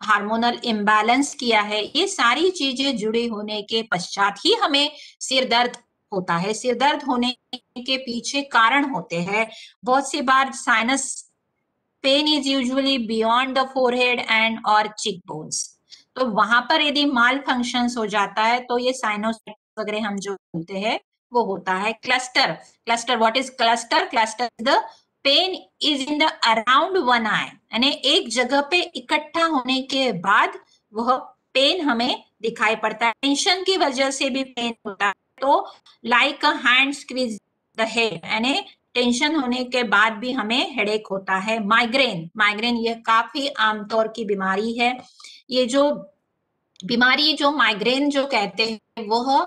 हार्मोनल इम्बैलेंस किया है, ये सारी चीजें जुड़ी होने के पश्चात ही हमें सिर दर्द होता है। सिर दर्द होने के पीछे कारण होते हैं, बहुत सी बार sinus pain is usually beyond the forehead and और चिक बोन्स, तो वहां पर यदि माल फंक्शंस हो जाता है तो ये साइनोसाइटिस वगैरह हम जो बोलते हैं वो होता है। Cluster, cluster, what is cluster? Cluster is the pain is in the around one eye, यानी एक जगह पे इकट्ठा होने के बाद वह पेन हमें दिखाई पड़ता है। टेंशन की वजह से भी पेन होता है, तो like a hand squeeze the head, यानी टेंशन होने के बाद भी हमें हेडेक होता है। माइग्रेन, माइग्रेन ये काफी आमतौर की बीमारी है। ये जो बीमारी जो माइग्रेन जो कहते हैं वह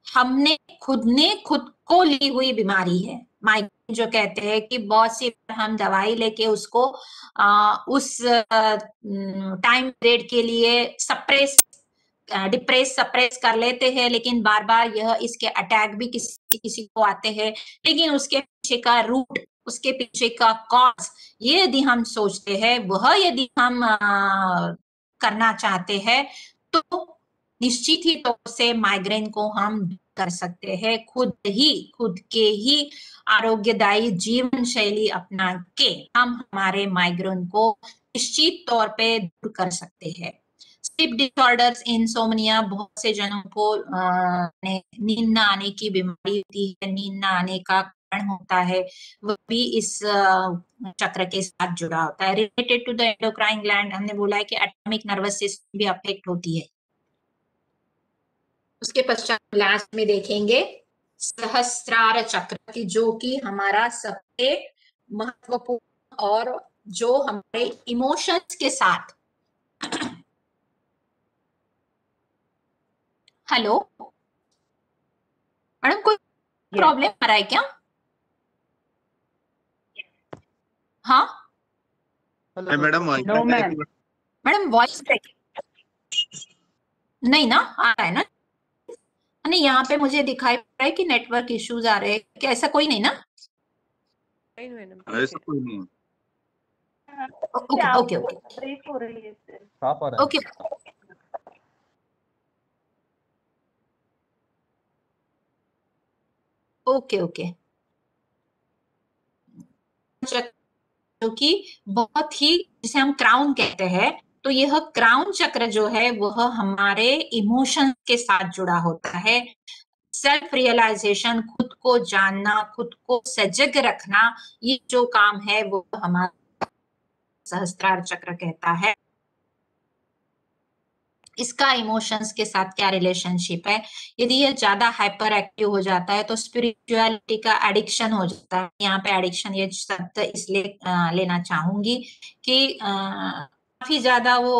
हमने खुद को ली हुई बीमारी है। माइग्रेन जो कहते हैं कि बहुत सी बार हम दवाई लेके उसको उस टाइम पीरियड के लिए सप्रेस कर लेते हैं, लेकिन बार बार यह इसके अटैक भी किसी किसी को आते हैं, लेकिन उसके पीछे का रूट, उसके पीछे का कॉज, ये यदि हम सोचते हैं, वह यदि हम करना चाहते हैं तो निश्चित ही तौर से माइग्रेन को हम कर सकते हैं। खुद के ही आरोग्यदायी जीवन शैली अपना के हम हमारे माइग्रेन को निश्चित तौर पे दूर कर सकते हैं। स्लीप डिसऑर्डर्स, इंसोम्निया, बहुत से जनों को नींद न आने की बीमारी होती है, नींद न आने का कारण होता है, वो भी इस चक्र के साथ जुड़ा होता है। Related to the endocrine gland, हमने बोला है कि एटॉमिक नर्वस सिस्टम भी अफेक्ट होती है। उसके पश्चात लास्ट में देखेंगे सहस्त्रार चक्र की, जो कि हमारा सबसे महत्वपूर्ण और जो हमारे इमोशंस के साथ हेलो मैडम, कोई प्रॉब्लम आ रहा है क्या? हाँ मैडम मैडम, वॉइस नहीं ना आ रहा है ना? नहीं, यहाँ पे मुझे दिखाई पड़ रहा है कि नेटवर्क इश्यूज आ रहे हैं क्या? ऐसा कोई नहीं ना? ऐसा कोई नहीं है। ओके ओके ब्रेक हो रही है इससे। Okay okay okay. जो कि बहुत ही, जिसे हम क्राउन कहते हैं, तो यह क्राउन चक्र जो है वह हमारे इमोशन के साथ जुड़ा होता है। सेल्फ रियलाइजेशन, खुद को जानना, खुद को सजग रखना, ये जो काम है वो हमारा सहस्त्रार चक्र कहता है। इसका इमोशंस के साथ क्या रिलेशनशिप है? यदि ये ज्यादा हाइपर एक्टिव हो जाता है तो स्पिरिचुअलिटी का एडिक्शन हो जाता है। यहाँ पे एडिक्शन ये शब्द इसलिए लेना चाहूंगी कि काफी ज्यादा वो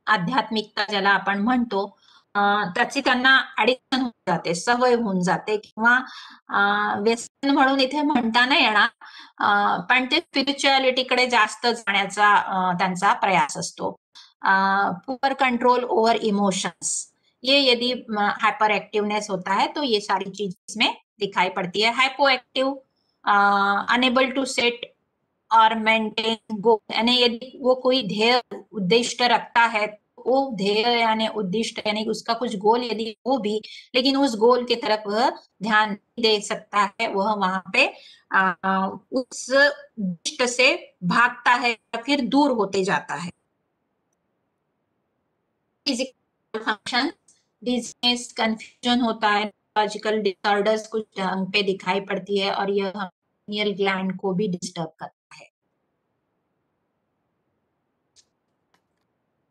आध्यात्मिकता ज्याला आपण म्हणतो त्याची त्यांना ऍडिक्शन होऊन जाते, सवय होऊन जाते, किंवा व्यसन म्हणून इथे म्हणता नाही येणार, पण ते स्पिरिच्युअलिटीकडे जास्त जाण्याचा त्यांचा प्रयास असतो। पुअर कंट्रोल ओवर इमोशंस, ये यदि हाइपर एक्टिवनेस होता है तो ये सारी चीज इसमें दिखाई पड़ती है। Hypo active, unable to set और मेंटेन गोल, यानी यदि वो कोई ध्येय उद्दिष्ट रखता है, वो ध्येय यानी उद्दिष्ट यानी उसका कुछ गोल यदि हो भी, लेकिन उस गोल की तरफ वह ध्यान नहीं दे सकता है, वह वहां पे उस उद्दिष्ट से भागता है या फिर दूर होते जाता है। फिजिकल फंक्शन, डिजीनेस, कंफ्यूजन होता है, लॉजिकल डिसऑर्डर्स कुछ ढंग पे दिखाई पड़ती है, और यह पिनियल ग्लैंड को भी डिस्टर्ब करता है।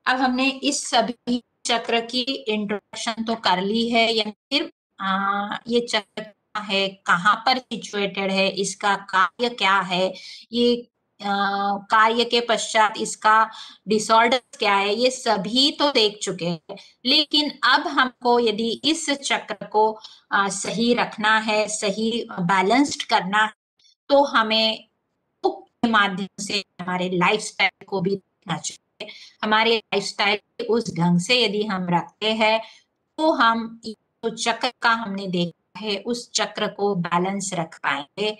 अब हमने इस सभी चक्र की इंट्रोडक्शन तो कर ली है, या फिर ये चक्र क्या है, कहाँ पर सिचुएटेड है, इसका कार्य क्या है, ये कार्य के पश्चात इसका डिसऑर्डर क्या है, ये सभी तो देख चुके हैं। लेकिन अब हमको यदि इस चक्र को सही रखना है, सही बैलेंस्ड करना है, तो हमें के माध्यम से हमारे लाइफस्टाइल को भी देखना चाहिए। हमारे लाइफस्टाइल उस ढंग से यदि हम रखते हैं तो हम जो चक्र का हमने देखा है उस चक्र को बैलेंस रख पाएंगे।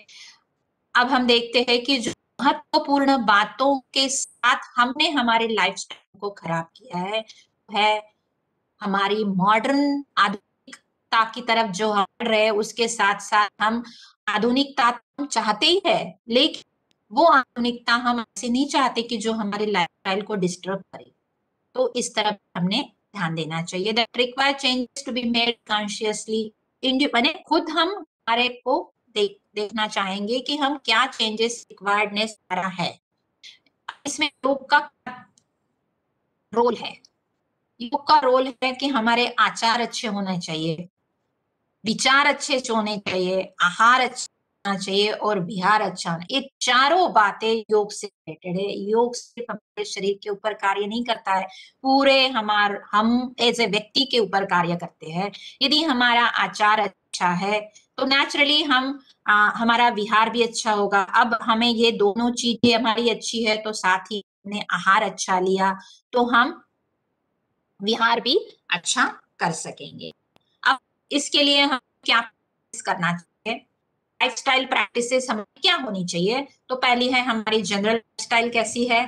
अब हम देखते हैं कि जो महत्वपूर्ण बातों के साथ हमने हमारे लाइफस्टाइल को खराब किया है हमारी मॉडर्न आधुनिकता की तरफ जो हम बढ़ रहे हैं, उसके साथ साथ हम आधुनिकता हम चाहते ही है, लेकिन वो आधुनिकता हम ऐसे नहीं चाहते कि जो हमारे लाइफस्टाइल को डिस्टर्ब करे। तो इस तरफ हमने ध्यान देना चाहिए। That require changes to be made consciously, मैंने खुद हम हमारे को देखना चाहेंगे कि हम क्या चेंजेस रिक्वायर्डनेस करा है। इसमें योग का रोल है। योग का रोल है कि हमारे आचार अच्छे होने चाहिए, विचार अच्छे होने चाहिए, आहार अच्छा होना चाहिए और विहार अच्छा होना। ये चारों बातें योग से रिलेटेड है। योग सिर्फ हमारे शरीर के ऊपर कार्य नहीं करता है, पूरे हम एज ए व्यक्ति के ऊपर कार्य करते हैं। यदि हमारा आचार अच्छा है तो नेचुरली हमारा विहार भी अच्छा होगा। अब हमें ये दोनों चीजें हमारी अच्छी है तो साथ ही हमने आहार अच्छा लिया तो हम विहार भी अच्छा कर सकेंगे। अब इसके लिए हम क्या करना चाहिए, लाइफस्टाइल प्रैक्टिसेस हमें क्या होनी चाहिए? तो पहली है हमारी जनरल लाइफस्टाइल कैसी है,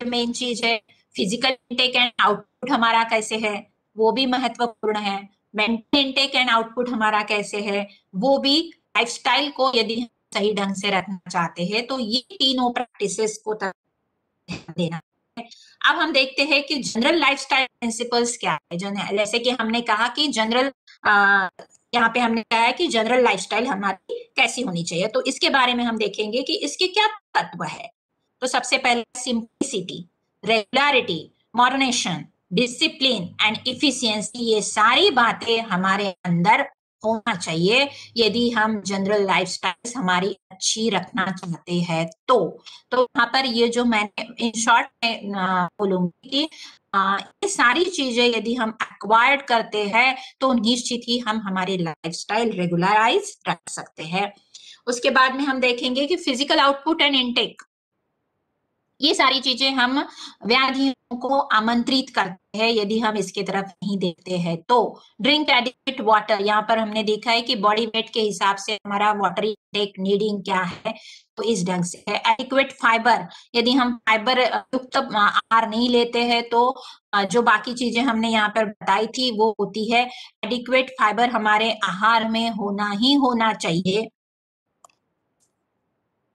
मेन चीज है। फिजिकल इनटेक एंड आउटपुट हमारा कैसे है, वो भी महत्वपूर्ण है। मेंटल इनटेक एंड आउटपुट हमारा कैसे है, वो भी। लाइफस्टाइल को यदि हम सही ढंग से रखना चाहते हैं तो ये तीनों प्रैक्टिसेस को ध्यान देना है। अब हम देखते हैं कि जनरल लाइफस्टाइल प्रिंसिपल्स क्या है। जैसे कि हमने कहा कि जनरल, यहाँ पे हमने कहा है कि जनरल लाइफस्टाइल हमारी कैसी होनी चाहिए, तो इसके बारे में हम देखेंगे कि इसके क्या तत्व है। तो सबसे पहले simplicity, regularity, moderation, discipline and efficiency, ये सारी बातें हमारे अंदर होना चाहिए यदि हम जनरल लाइफस्टाइल हमारी अच्छी रखना चाहते हैं। तो यहाँ पर ये जो मैंने इन शॉर्ट में बोलूंगी कि ये सारी चीजें यदि हम एक्वायर्ड करते हैं तो निश्चित ही हम हमारी लाइफस्टाइल रेगुलराइज रख सकते हैं। उसके बाद में हम देखेंगे कि फिजिकल आउटपुट एंड इनटेक, ये सारी चीजें हम व्याधियों को आमंत्रित करते हैं यदि हम इसके तरफ नहीं देखते हैं। तो ड्रिंक एडिक्वेट वाटर, यहाँ पर हमने देखा है कि बॉडी वेट के हिसाब से हमारा वाटर इनटेक नीडिंग क्या है, तो इस ढंग से है। एडिक्वेट फाइबर, यदि हम फाइबर युक्त आहार नहीं लेते हैं तो जो बाकी चीजें हमने यहाँ पर बताई थी वो होती है। एडिक्वेट फाइबर हमारे आहार में होना ही होना चाहिए।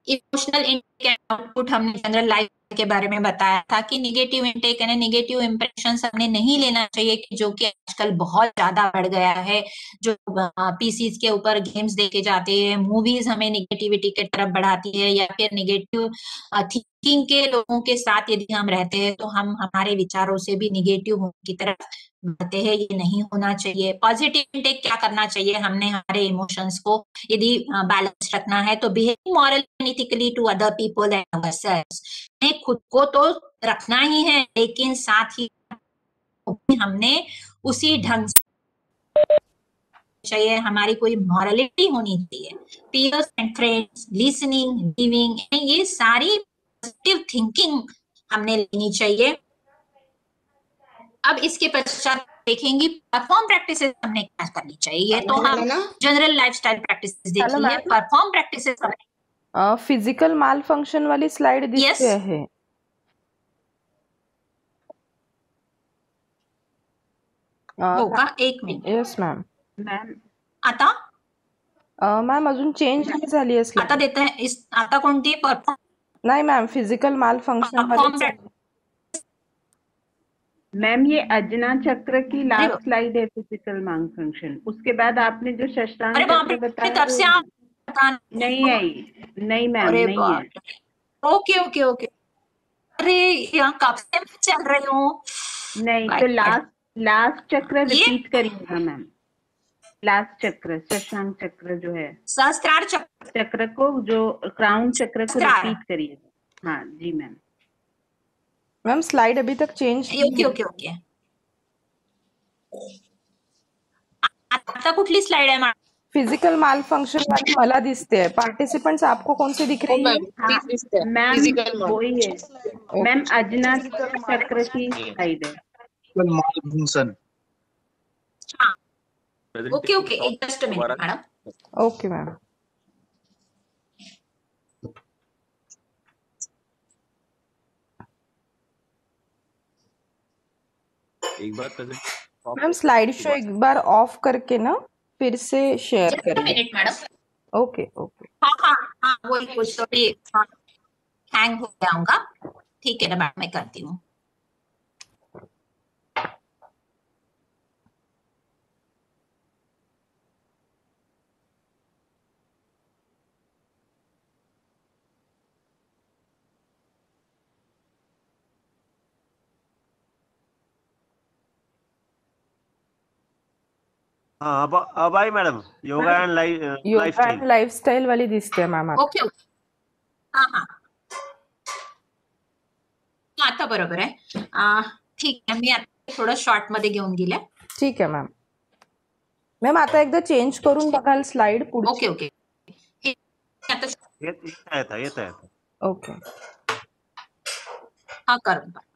इमोशनल इनटेक एंड आउटपुट, हमने जनरल लाइफ के बारे में बताया था कि निगेटिव इनटेक यानी निगेटिव इंप्रेशन हमने नहीं लेना चाहिए, कि जो कि आजकल बहुत ज्यादा बढ़ गया है। जो पीसीज के ऊपर गेम्स देखे जाते हैं, मूवीज हमें निगेटिविटी के तरफ बढ़ाती है, या फिर निगेटिव थिंकिंग के लोगों के साथ यदि हम रहते हैं तो हम हमारे विचारों से भी निगेटिव की तरफ बढ़ते हैं, ये नहीं होना चाहिए। पॉजिटिव इनटेक क्या करना चाहिए, हमने हमारे इमोशंस को यदि बैलेंस रखना है तो behave moral and ethically to other people and ourselves, खुद को तो रखना ही है लेकिन साथ ही हमने उसी ढंग से चाहिए, हमारी कोई मॉरलिटी होनी चाहिए। Peers and friends, listening, giving, ये सारी पॉजिटिव थिंकिंग हमने लेनी चाहिए। अब इसके पश्चात देखेंगे परफॉर्म प्रैक्टिसेस हमने क्या करनी चाहिए। तो हम जनरल लाइफस्टाइल प्रैक्टिसेस देखिए, परफॉर्म प्रैक्टिसेस फिजिकल माल फंक्शन वाली स्लाइड दिसते आहे। हो का, एक मिनिट। Yes ma'am. आता मॅम अजून चेंज नाही झाली आहे स्लाइड। आता देते हैं आता कोणती परफॉर्म, नाही मॅम, फिजिकल माल फंक्शन वाली। मैम ये अजना चक्र की लास्ट स्लाइड है, फिजिकल माल फंक्शन। उसके बाद आपने जो शशांक चक्र बताया तब से आप नहीं आई। नहीं मैम, नहीं है। ओके ओके ओके, अरे यहाँ कब से चल रही हूँ। नहीं तो लास्ट चक्र रिपीट करिएगा मैम। लास्ट चक्र, शशांक चक्र जो है, सहस्त्रार चक्र को, जो क्राउन चक्र को रिपीट करिएगा। हाँ जी मैम। मैम स्लाइड अभी तक चेंज। ओके ओके ओके, आता कुठली स्लाइड है मैम? फिजिकल माल फंक्शन वाली मला दिसते है। पार्टिसिपेंट्स आपको कौन सी दिख रही है? मैम वही है मैम, अजना चक्र की स्लाइड है। माल फंक्शन। ओके ओके, एक just minute madam. Okay ma'am. एक बार मैम स्लाइड शो एक बार ऑफ करके ना फिर से शेयर करें। Minute madam. Okay okay. हाँ हाँ हाँ, वही कुछ तो हैंग हो जाऊंगा। ठीक है ना मैडम, मैं करती हूँ। हाँ अब आई मैडम, योगा एंड लाइफस्टाइल वाली दिसते मैम। ओके ओके, हाँ हाँ आता बरोबर आहे। ठीक आहे, मी आता थोडं शॉर्ट मध्ये घेऊन गेले। ठीक आहे मॅम। मॅम आता एकदा चेंज करून बघाल स्लाइड पुढची। ओके ओके, येत आहे। ओके हाँ करून पहा।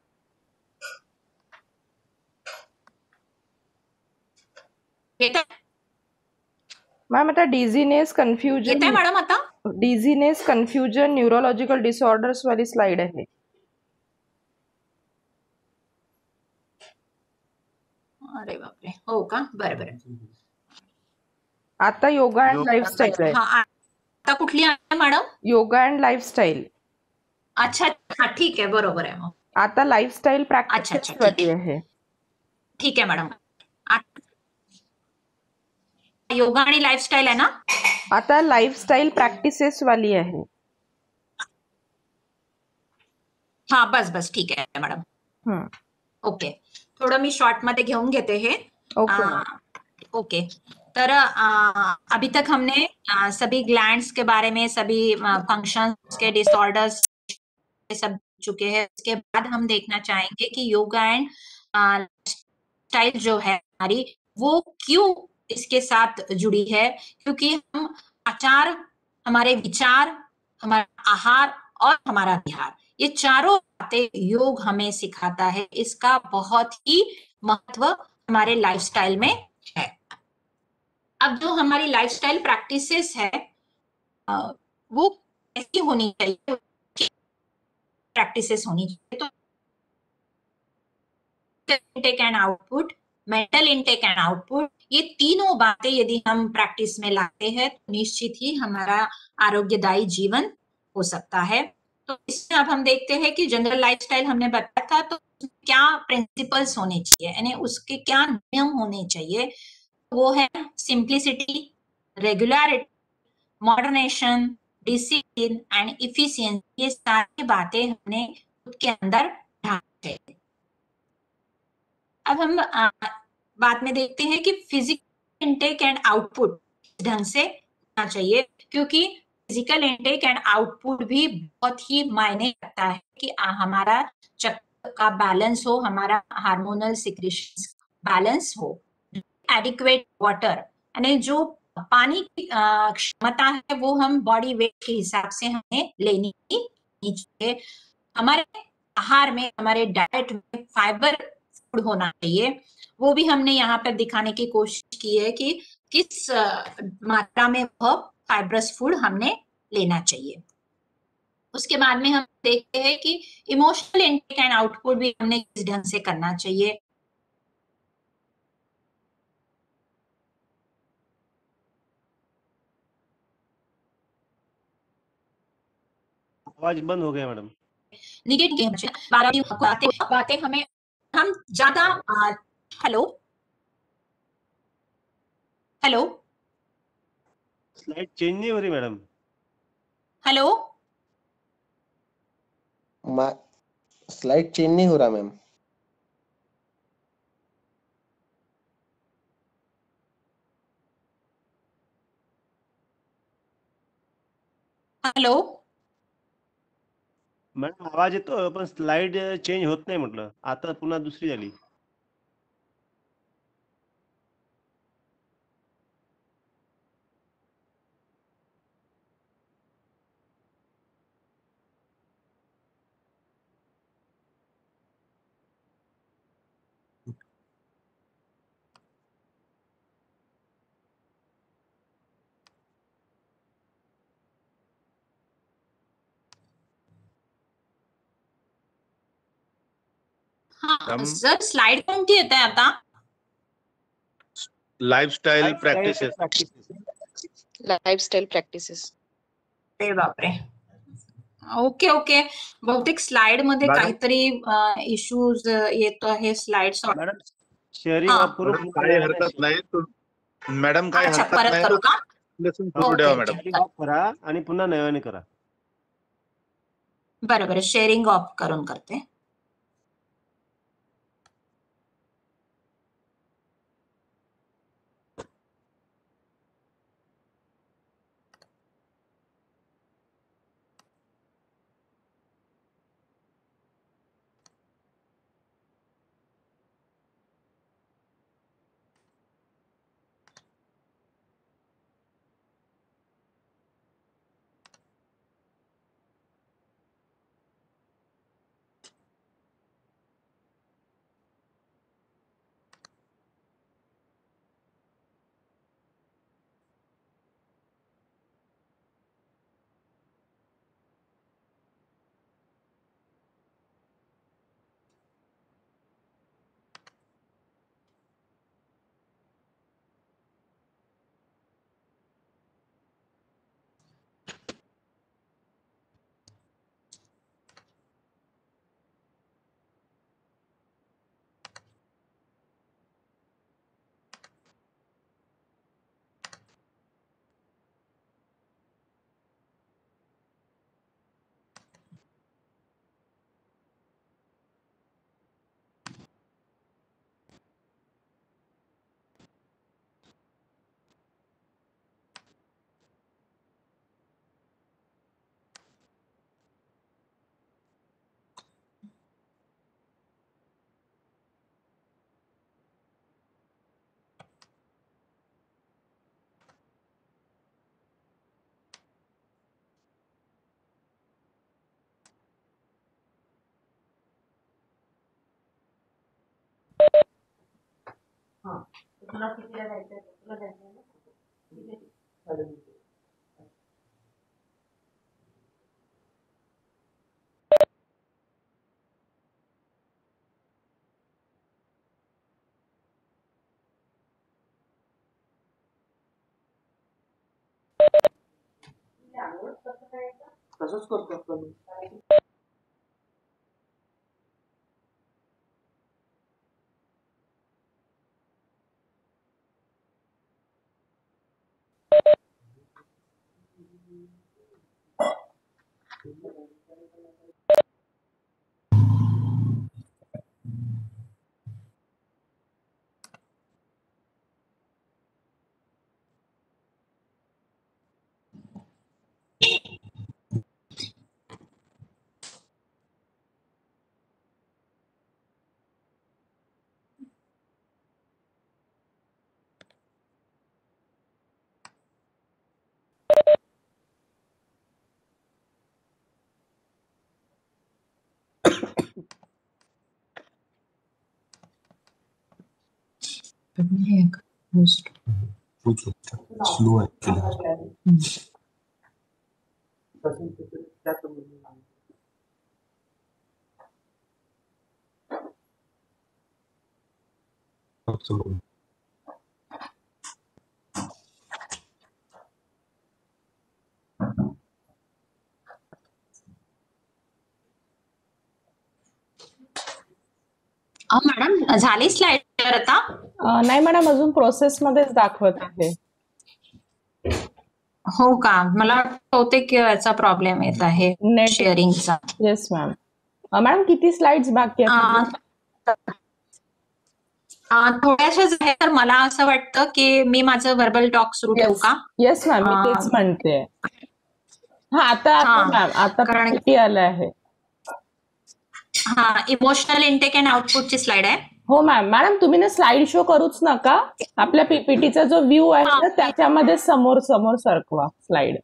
मैम आता डिझीनेस कन्फ्युजन, येते मॅडम आता? डिझीनेस कन्फ्युजन न्यूरोलॉजिकल डिसऑर्डर्स वाली स्लाइड आहे। अरे बापरे, हो का, बरं बरं। आता योगा अँड लाईफस्टाईल आहे। हाँ, आता कुठली आहे मॅडम? Yoga and lifestyle. अच्छा हाँ, ठीक आहे, बरोबर आहे मग। आता लाईफस्टाईल अच्छा प्रॅक्टिसेस अच्छा, ठीक वाली आहे, आहे. ठीक आहे मॅडम. योगा आणि लाईफस्टाईल आहे ना? आता लाईफस्टाईल प्रॅक्टिसेस वाली आहे. हा, बस बस, ठीक आहे मॅडम. हम्म. ओके, थोडं मी शॉर्ट मध्ये घेऊन घेते हे. Okay ma'am. ओके, तर अभी तक हमने सभी ग्लैंड्स के बारे में, सभी फंक्शंस के डिसऑर्डर्स सब चुके हैं. उसके बाद हम देखना चाहेंगे कि योगा एंड स्टाइल जो है हमारी, वो क्यों इसके साथ जुड़ी है. क्योंकि हम आचार, हमारे विचार, हमारा आहार और हमारा विहार, ये चारों बातें योग हमें सिखाता है. इसका बहुत ही महत्व हमारे लाइफस्टाइल में है. अब जो हमारी लाइफस्टाइल प्रैक्टिसेस है, वो कैसी होनी चाहिए, प्रैक्टिसेस होनी चाहिए. तो intake and output, mental intake and output, ये तीनों बातें यदि हम प्रैक्टिस में लाते हैं तो निश्चित ही हमारा आरोग्यदायी जीवन हो सकता है. तो इसमें अब हम देखते हैं कि जनरल लाइफस्टाइल हमने बताया था, तो क्या प्रिंसिपल्स होने चाहिए, यानी उसके क्या नियम होने चाहिए. वो है simplicity, regularity, moderation, discipline and efficiency. ये सारी बातें हमने खुद के अंदर ढालनी चाहिए. अब हम बाद में देखते हैं कि फिजिकल इनटेक एंड आउटपुट ढंग से होना चाहिए, क्योंकि फिजिकल इनटेक एंड आउटपुट भी बहुत ही मायने रखता है कि हमारा चक्र का बैलेंस हो, हमारा हार्मोनल सिक्रेशन बैलेंस हो. एडिक्वेट वाटर, यानी जो पानी की क्षमता है वो हम बॉडी वेट के हिसाब से हमें लेनी चाहिए. हमारे आहार में, हमारे डाइट में फाइबर फूड होना चाहिए. वो भी हमने यहाँ पर दिखाने की कोशिश की है कि किस मात्रा में वह फाइब्रस फूड हमने लेना चाहिए. उसके बाद में हम देखते हैं कि इमोशनल इनटेक एंड आउटपुट भी हमने किस ढंग से करना चाहिए. आवाज बंद हो गया मैडम. निगेटिव बातें बातें हमें, हम ज्यादा, हेलो हेलो स्लाइड चेंज नहीं हो रही मैडम. हेलो स्लाइड चेंज नहीं हो रहा मैम. हेलो मॅडम आवाज येतो पण स्लाइड चेंज होत नाही म्हटलं. आता पुन्हा दुसरी झाली. हा सर, स्लाइड कोणती येत आहे आता? Lifestyle practices. Lifestyle practices. अरे बापरे. ओके ओके, बहुतेक स्लाइड मध्ये मॅडम, काहीतरी इश्यूज येतो आहे. स्लाइड मॅडम शेअरिंग हा. अप्रूव्ह मॅडम काही हरकत नाही. मॅडम काही अच्छा, हरकत परत नाही. करू का? लेसन सुरू ओके, ठेवा ओके. मॅडम. शेअरिंग ऑफ करा आणि पुन्हा नव्याने करा. बरं बरं, शेअरिंग ऑफ करून करते. तसंच करतो. स्लो आहे मॅडम झाली स्लाइड आता? नाही मॅडम, अजून प्रोसेस मध्येच दाखवत आहे. हो का? मला होते की याचा प्रॉब्लेम येत आहे नेट. शेअरिंगचा. Yes ma'am. मॅडम किती स्लाइड्स बाकी आहेत? थोड्याशाच आहे, तर मला असं वाटतं की मी माझं व्हर्बल टॉक सुरू ठेवू का? येस मॅम, मी तेच म्हणते. हा, आता मॅम, आता कारण किती आलं आहे? हा, इमोशनल इंटेक अँड आउटपुटची स्लाइड आहे. हो मॅम. मॅडम तुम्ही ना स्लाइड शो करूच नका. आपल्या पीपीटीचा जो व्ह्यू आहे ना त्याच्यामध्ये समोर समोर सरकवा स्लाइड.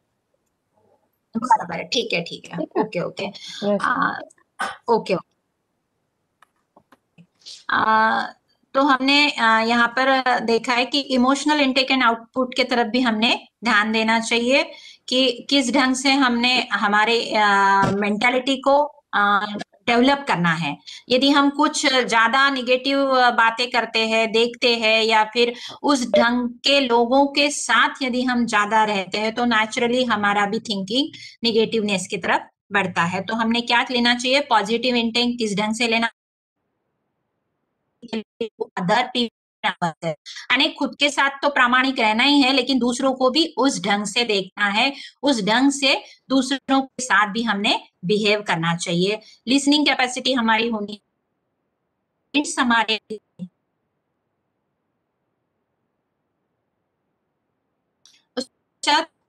बरोबर, ठीक है, ठीक है. Okay okay okay. तो हमने यहाँ पर देखा है कि इमोशनल इंटेक एंड आउटपुट के तरफ भी हमने ध्यान देना चाहिए कि किस ढंग से हमने हमारे मेंटालिटी को डेवलप करना है. यदि हम कुछ ज्यादा निगेटिव बातें करते हैं, देखते हैं, या फिर उस ढंग के लोगों के साथ यदि हम ज्यादा रहते हैं, तो नेचुरली हमारा भी थिंकिंग निगेटिवनेस की तरफ बढ़ता है. तो हमने क्या लेना चाहिए? पॉजिटिव इंटेक किस ढंग से लेना, अदर यानी खुद के साथ तो प्रामाणिक रहना ही है, लेकिन दूसरों को भी उस ढंग से देखना है, उस ढंग से दूसरों के साथ भी हमने बिहेव करना चाहिए. लिसनिंग कैपेसिटी हमारी होनी, हमारे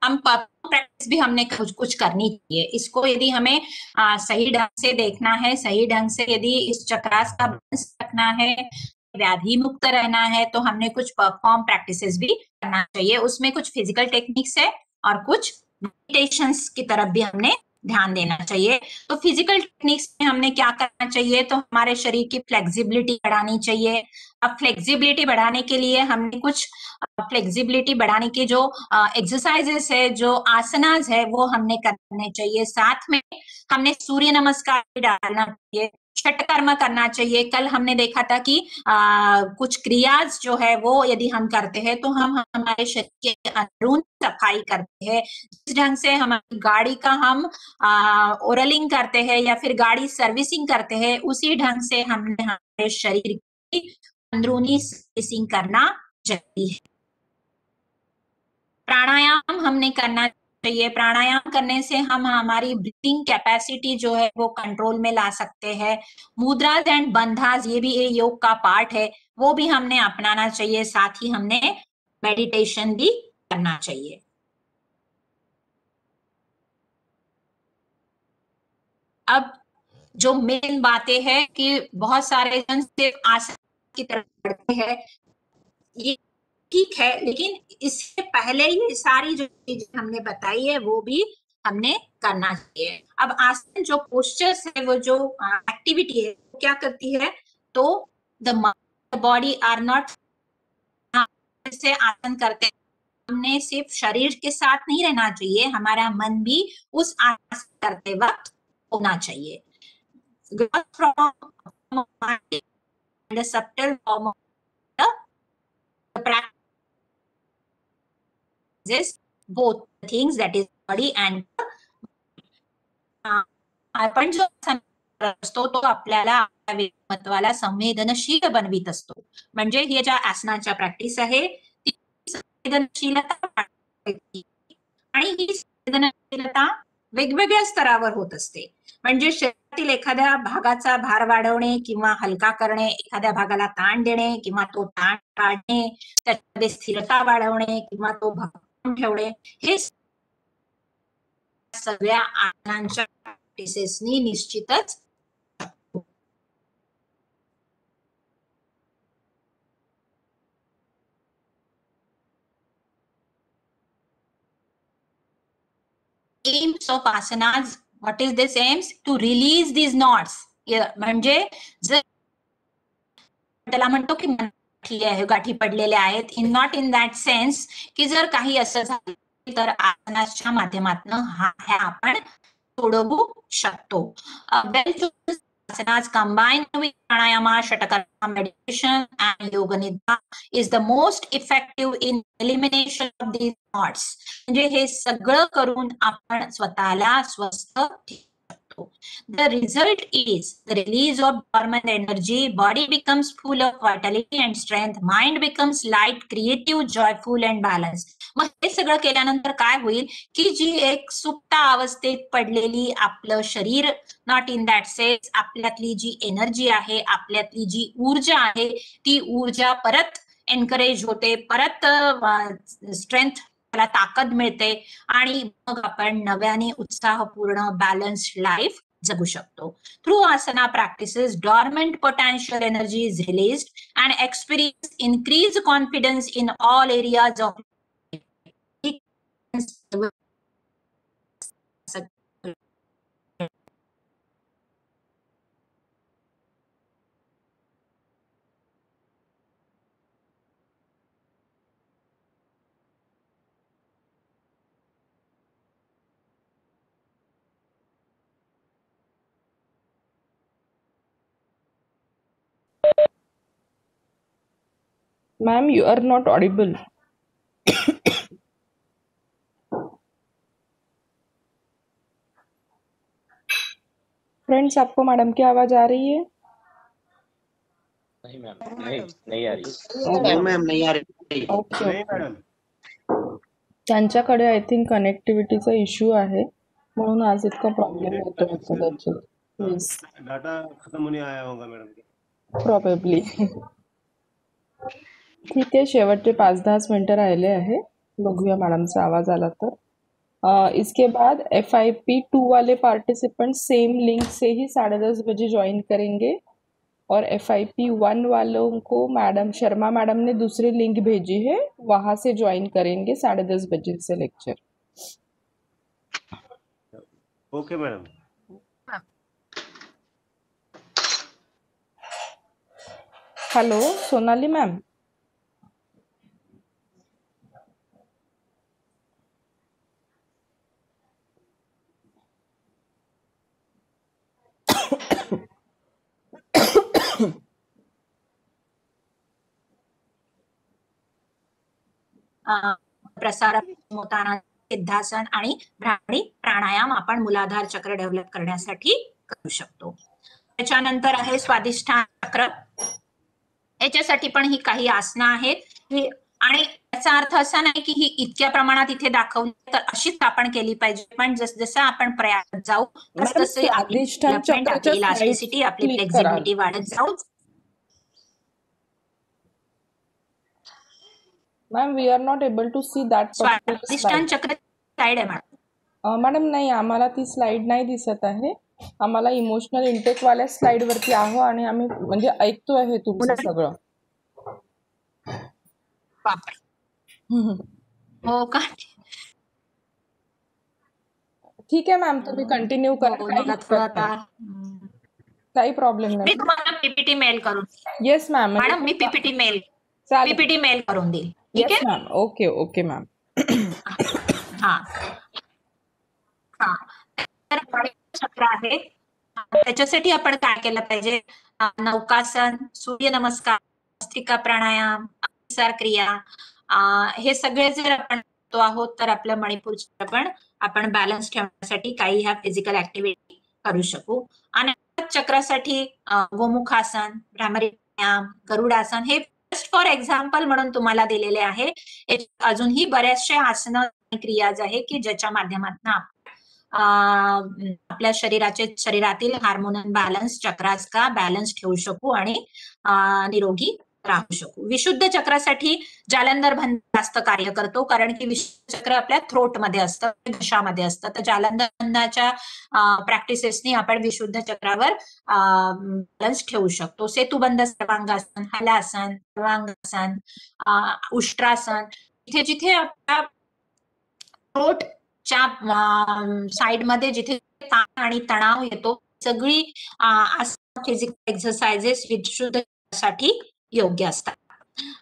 हम प्रैक्टिस भी हमने कुछ करनी चाहिए. इसको यदि हमें सही ढंग से देखना है, सही ढंग से यदि इस चक्रास का बैलेंस रखना है, व्याधि मुक्त रहना है, तो हमने कुछ परफॉर्म प्रैक्टिसेस भी करना चाहिए. उसमें कुछ फिजिकल टेक्निक्स है और कुछ मेडिटेशंस की तरफ भी हमने ध्यान देना चाहिए. तो फिजिकल टेक्निक्स में हमने क्या करना चाहिए? तो हमारे शरीर की फ्लेक्सिबिलिटी बढ़ानी चाहिए. अब फ्लेक्सिबिलिटी बढ़ाने के लिए हमने कुछ फ्लेक्सिबिलिटी बढ़ाने के जो एक्सरसाइजेस है, जो आसनास है, वो हमने करने चाहिए. साथ में हमने सूर्य नमस्कार भी डालना चाहिए, षटकर्म करना चाहिए. कल हमने देखा था कि कुछ क्रियाज जो है वो यदि हम करते हैं तो हम हमारे शरीर के अंदरून सफाई करते हैं. जिस ढंग से हमारी गाड़ी का हम ओरलिंग करते हैं या फिर गाड़ी सर्विसिंग करते हैं, उसी ढंग से हमने हमारे शरीर की अंदरूनी सर्विसिंग करना चाहिए. प्राणायाम हमने करना चाहिए. प्राणायाम करने से हम हमारी ब्रीथिंग कैपेसिटी जो है वो कंट्रोल में ला सकते हैं. मुद्राज एंड बंधाज, ये भी योग का पार्ट है, वो भी हमने अपनाना चाहिए. साथ ही हमने मेडिटेशन भी करना चाहिए. अब जो मेन बातें हैं कि बहुत सारे जन सिर्फ आसन की तरफ बढ़ते हैं, ये ठीक है, लेकिन इससे पहले ये सारी जो चीजें हमने बताई है वो भी हमने करना चाहिए. अब आसन जो पोस्चर्स है, वो जो एक्टिविटी है, वो क्या करती है? तो द बॉडी आर नॉट से आसन करते हमने सिर्फ शरीर के साथ नहीं रहना चाहिए, हमारा मन भी उस आसन करते वक्त होना चाहिए. Gross form of mind and the subtle form of the practice both things, that is body and आपण जो आसन असतो तो आपल्याला आपल्या व्यक्तिमत्वाला संवेदनशील बनवित असतो. म्हणजे ही ज्या आसनाच्या प्रॅक्टिस आहे ती संवेदनशीलता वाढवते आणि ही संवेदनशीलता वेगवेगळ्या स्तरावर होत असते. म्हणजे शरीरातील एखाद्या भागाचा भार वाढवणे किंवा हलका करणे, एखाद्या भागाला ताण देणे किंवा तो ताण काढणे, त्याच्यामध्ये स्थिरता वाढवणे किंवा तो भक्कम ठेवणे, हे सगळ्या आसनांच्या प्रॅक्टिसेसनी निश्चितच aims of asanas. What is this aims? To release these knots. म्हणजे जर त्याला म्हणतो की गाठी पडलेल्या आहेत, in not in that sense की जर काही असं झालं तर आसनाच्या माध्यमातून हे आपण सोडवू शकतो. Asanas combined with pranayama, shatakara, meditation and yoga nidra is the most effective in elimination of these knots. म्हणजे हे सगळं करून आपण स्वतःला स्वस्थ ठेवू शकतो. The result is the release of dormant energy, body becomes full of vitality and strength, mind becomes light, creative, joyful and balanced. मग हे सगळं केल्यानंतर काय होईल की जी एक सुप्त अवस्थेत पडलेली आपलं शरीर, नॉट इन दॅट सेन्स, आपल्यातली जी एनर्जी आहे, आपल्यातली जी ऊर्जा आहे, ती ऊर्जा परत एनकरेज होते, परत स्ट्रेंथ, त्याला ताकद मिळते आणि मग आपण नव्याने उत्साहपूर्ण बॅलन्स्ड लाईफ जगू शकतो. Through asana practices, dormant potential energy is released and experience increased confidence in all areas of Ma'am, you are not audible. Friends, आपको मैडम की आवाज आ रही है? नहीं मैम, नहीं आ रही. ओके मैम नहीं आ रही. ओके. नाही मॅडम. त्यांच्याकडे आय थिंक कनेक्टिव्हिटीचा इश्यू आहे म्हणून आज इतका प्रॉब्लेम येतो कदाचित. येस, डाटा खत्म होने आया होगा मैडम. प्रॉबेबली. ठीक आहे, शेवटचे 5-10 मिनिटं राहिले आहे. बघूया मॅडमचा आवाज आला तर. इसके बाद FIP 2 वाले पार्टिसिपेंट सेम लिंक से ही 10:30 बजे ज्वाइन करेंगे और FIP 1 वालों को मैडम शर्मा मैडम ने दूसरी लिंक भेजी है, वहां से ज्वाइन करेंगे 10:30 बजे से lecture. Okay madam. Hello Sonali ma'am. प्रसार होताना सिद्धासन आणि भ्रामरी प्राणायाम आपण मूलाधार चक्र डेव्हलप करण्यासाठी करू शकतो. त्याच्यानंतर आहे स्वादिष्ठान चक्र. याच्यासाठी पण ही काही आसनं आहेत आणि याचा अर्थ असा नाही की ही इतक्या प्रमाणात इथे दाखवली तर अशीच आपण केली पाहिजे, पण जसं आपण प्रयास जाऊ तसं आपली इलास्टिसिटी, आपली फ्लेक्झिबिलिटी वाढत जाऊ. Ma'am, we are not able to see that Swadhisthana chakra slide आहे मॅडम. मॅडम नाही, आम्हाला ती स्लाइड नाही दिसत आहे. आम्हाला इमोशनल इंटेक वाल्या स्लाइड वरती आहो आणि आम्ही म्हणजे ऐकतो आहे तुमचं सगळं. हो का? ठीक आहे मॅम, तुम्ही कंटिन्यू करा. काही प्रॉब्लेम मी नाही. तुम्हाला पीपीटी मेल करून. Yes ma'am. मॅडम मी पीपीटी मेल करून देईल. ठीक यस आहे. मॅम. Okay okay ma'am. हा हा तर वायुचक्र चक्र आहे. त्याच्यासाठी आपण काय केलं पाहिजे? नौकासन, सूर्यनमस्कार, भस्त्रिका प्राणायाम, अभिसार क्रिया, हे सगळे जर आपण करतो आहोत तर आपलं मणिपूर चक्र पण आपण बॅलन्स ठेवण्यासाठी काही ह्या फिजिकल ऍक्टिव्हिटी करू शकू. आणि चक्रासाठी गोमुखासन, भ्रामरी प्राणायाम, गरुडासन हे जस्ट फॉर एक्झाम्पल म्हणून तुम्हाला दिलेले आहे. अजूनही बऱ्याचशा आसनं आणि क्रियाज आहे की ज्याच्या माध्यमातून आपल्या शरीरातील हार्मोनल बॅलन्स चक्रास का बॅलन्स ठेवू शकू आणि निरोगी राहू शकू. विशुद्ध चक्रासाठी जालंधर बंध जास्त कार्य करतो, कारण की विशुद्ध चक्र आपल्या थ्रोट मध्ये असतं, घशामध्ये असतं. तर जालंधर बंधाच्या प्रॅक्टिसेसनी आपण विशुद्ध चक्रावर बॅलन्स ठेवू शकतो. सेतुबंध सर्वांगासन, हलासन, सर्वांगासन, उष्ट्रासन, जिथे जिथे आपल्या थ्रोटच्या साइड मध्ये जिथे ताण आणि तणाव येतो, सगळी फिजिकल एक्सरसाइजेस विशुद्ध साठी योग्य असतात.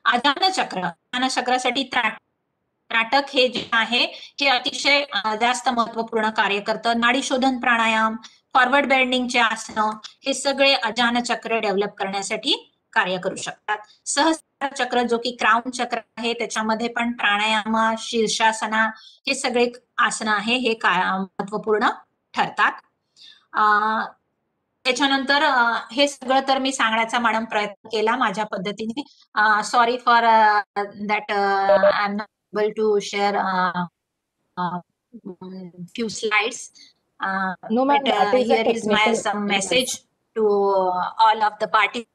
आधान चक्रासाठी त्राटक हे जे आहे हे अतिशय जास्त महत्वपूर्ण कार्य करतं. नाडी शोधन प्राणायाम, फॉरवर्ड बेंडिंगचे आसनं हे सगळे अजान चक्र डेव्हलप करण्यासाठी कार्य करू शकतात. सहस्रार चक्र जो की क्राउन चक्र आहे, त्याच्यामध्ये पण प्राणायाम, शीर्षासना हे सगळे आसनं आहे हे महत्वपूर्ण ठरतात. त्याच्यानंतर हे सगळं तर मी सांगण्याचा मॅडम प्रयत्न केला माझ्या पद्धतीने. Sorry for that I am not able to share few slides. No ma'am, But that is a here is my technical some error. message to all of the parties.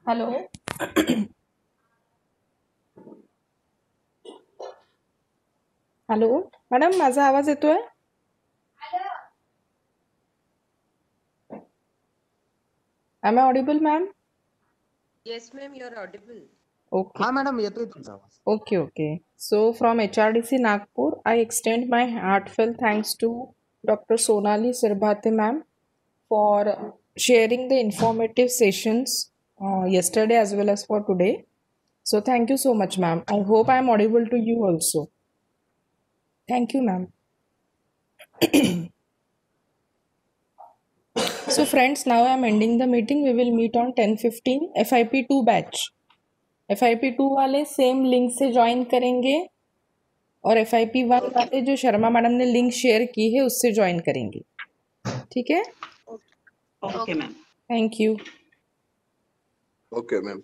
Hello. Hello madam, माझा आवाज येतोय? Am I audible, ma'am? Yes, ma'am, you're audible. Okay. हाँ madam येतोय तुमचा आवाज. Okay. So from HRDC Nagpur, I extend my heartfelt thanks to Dr. Sonali Sirbhate, ma'am, for sharing the informative sessions yesterday as well as for today. So thank you so much, ma'am. I hope I am audible to you also. Thank you, ma'am. So friends, now I am ending the meeting. We will meet on 10:15 FIP2 batch. FIP2 वाले same link से join करेंगे और FIP1 वाले जो Sharma madam ने link share की है उससे ज्वाइन करेंगे. ठीक है? Okay ma'am. Thank you. Okay ma'am.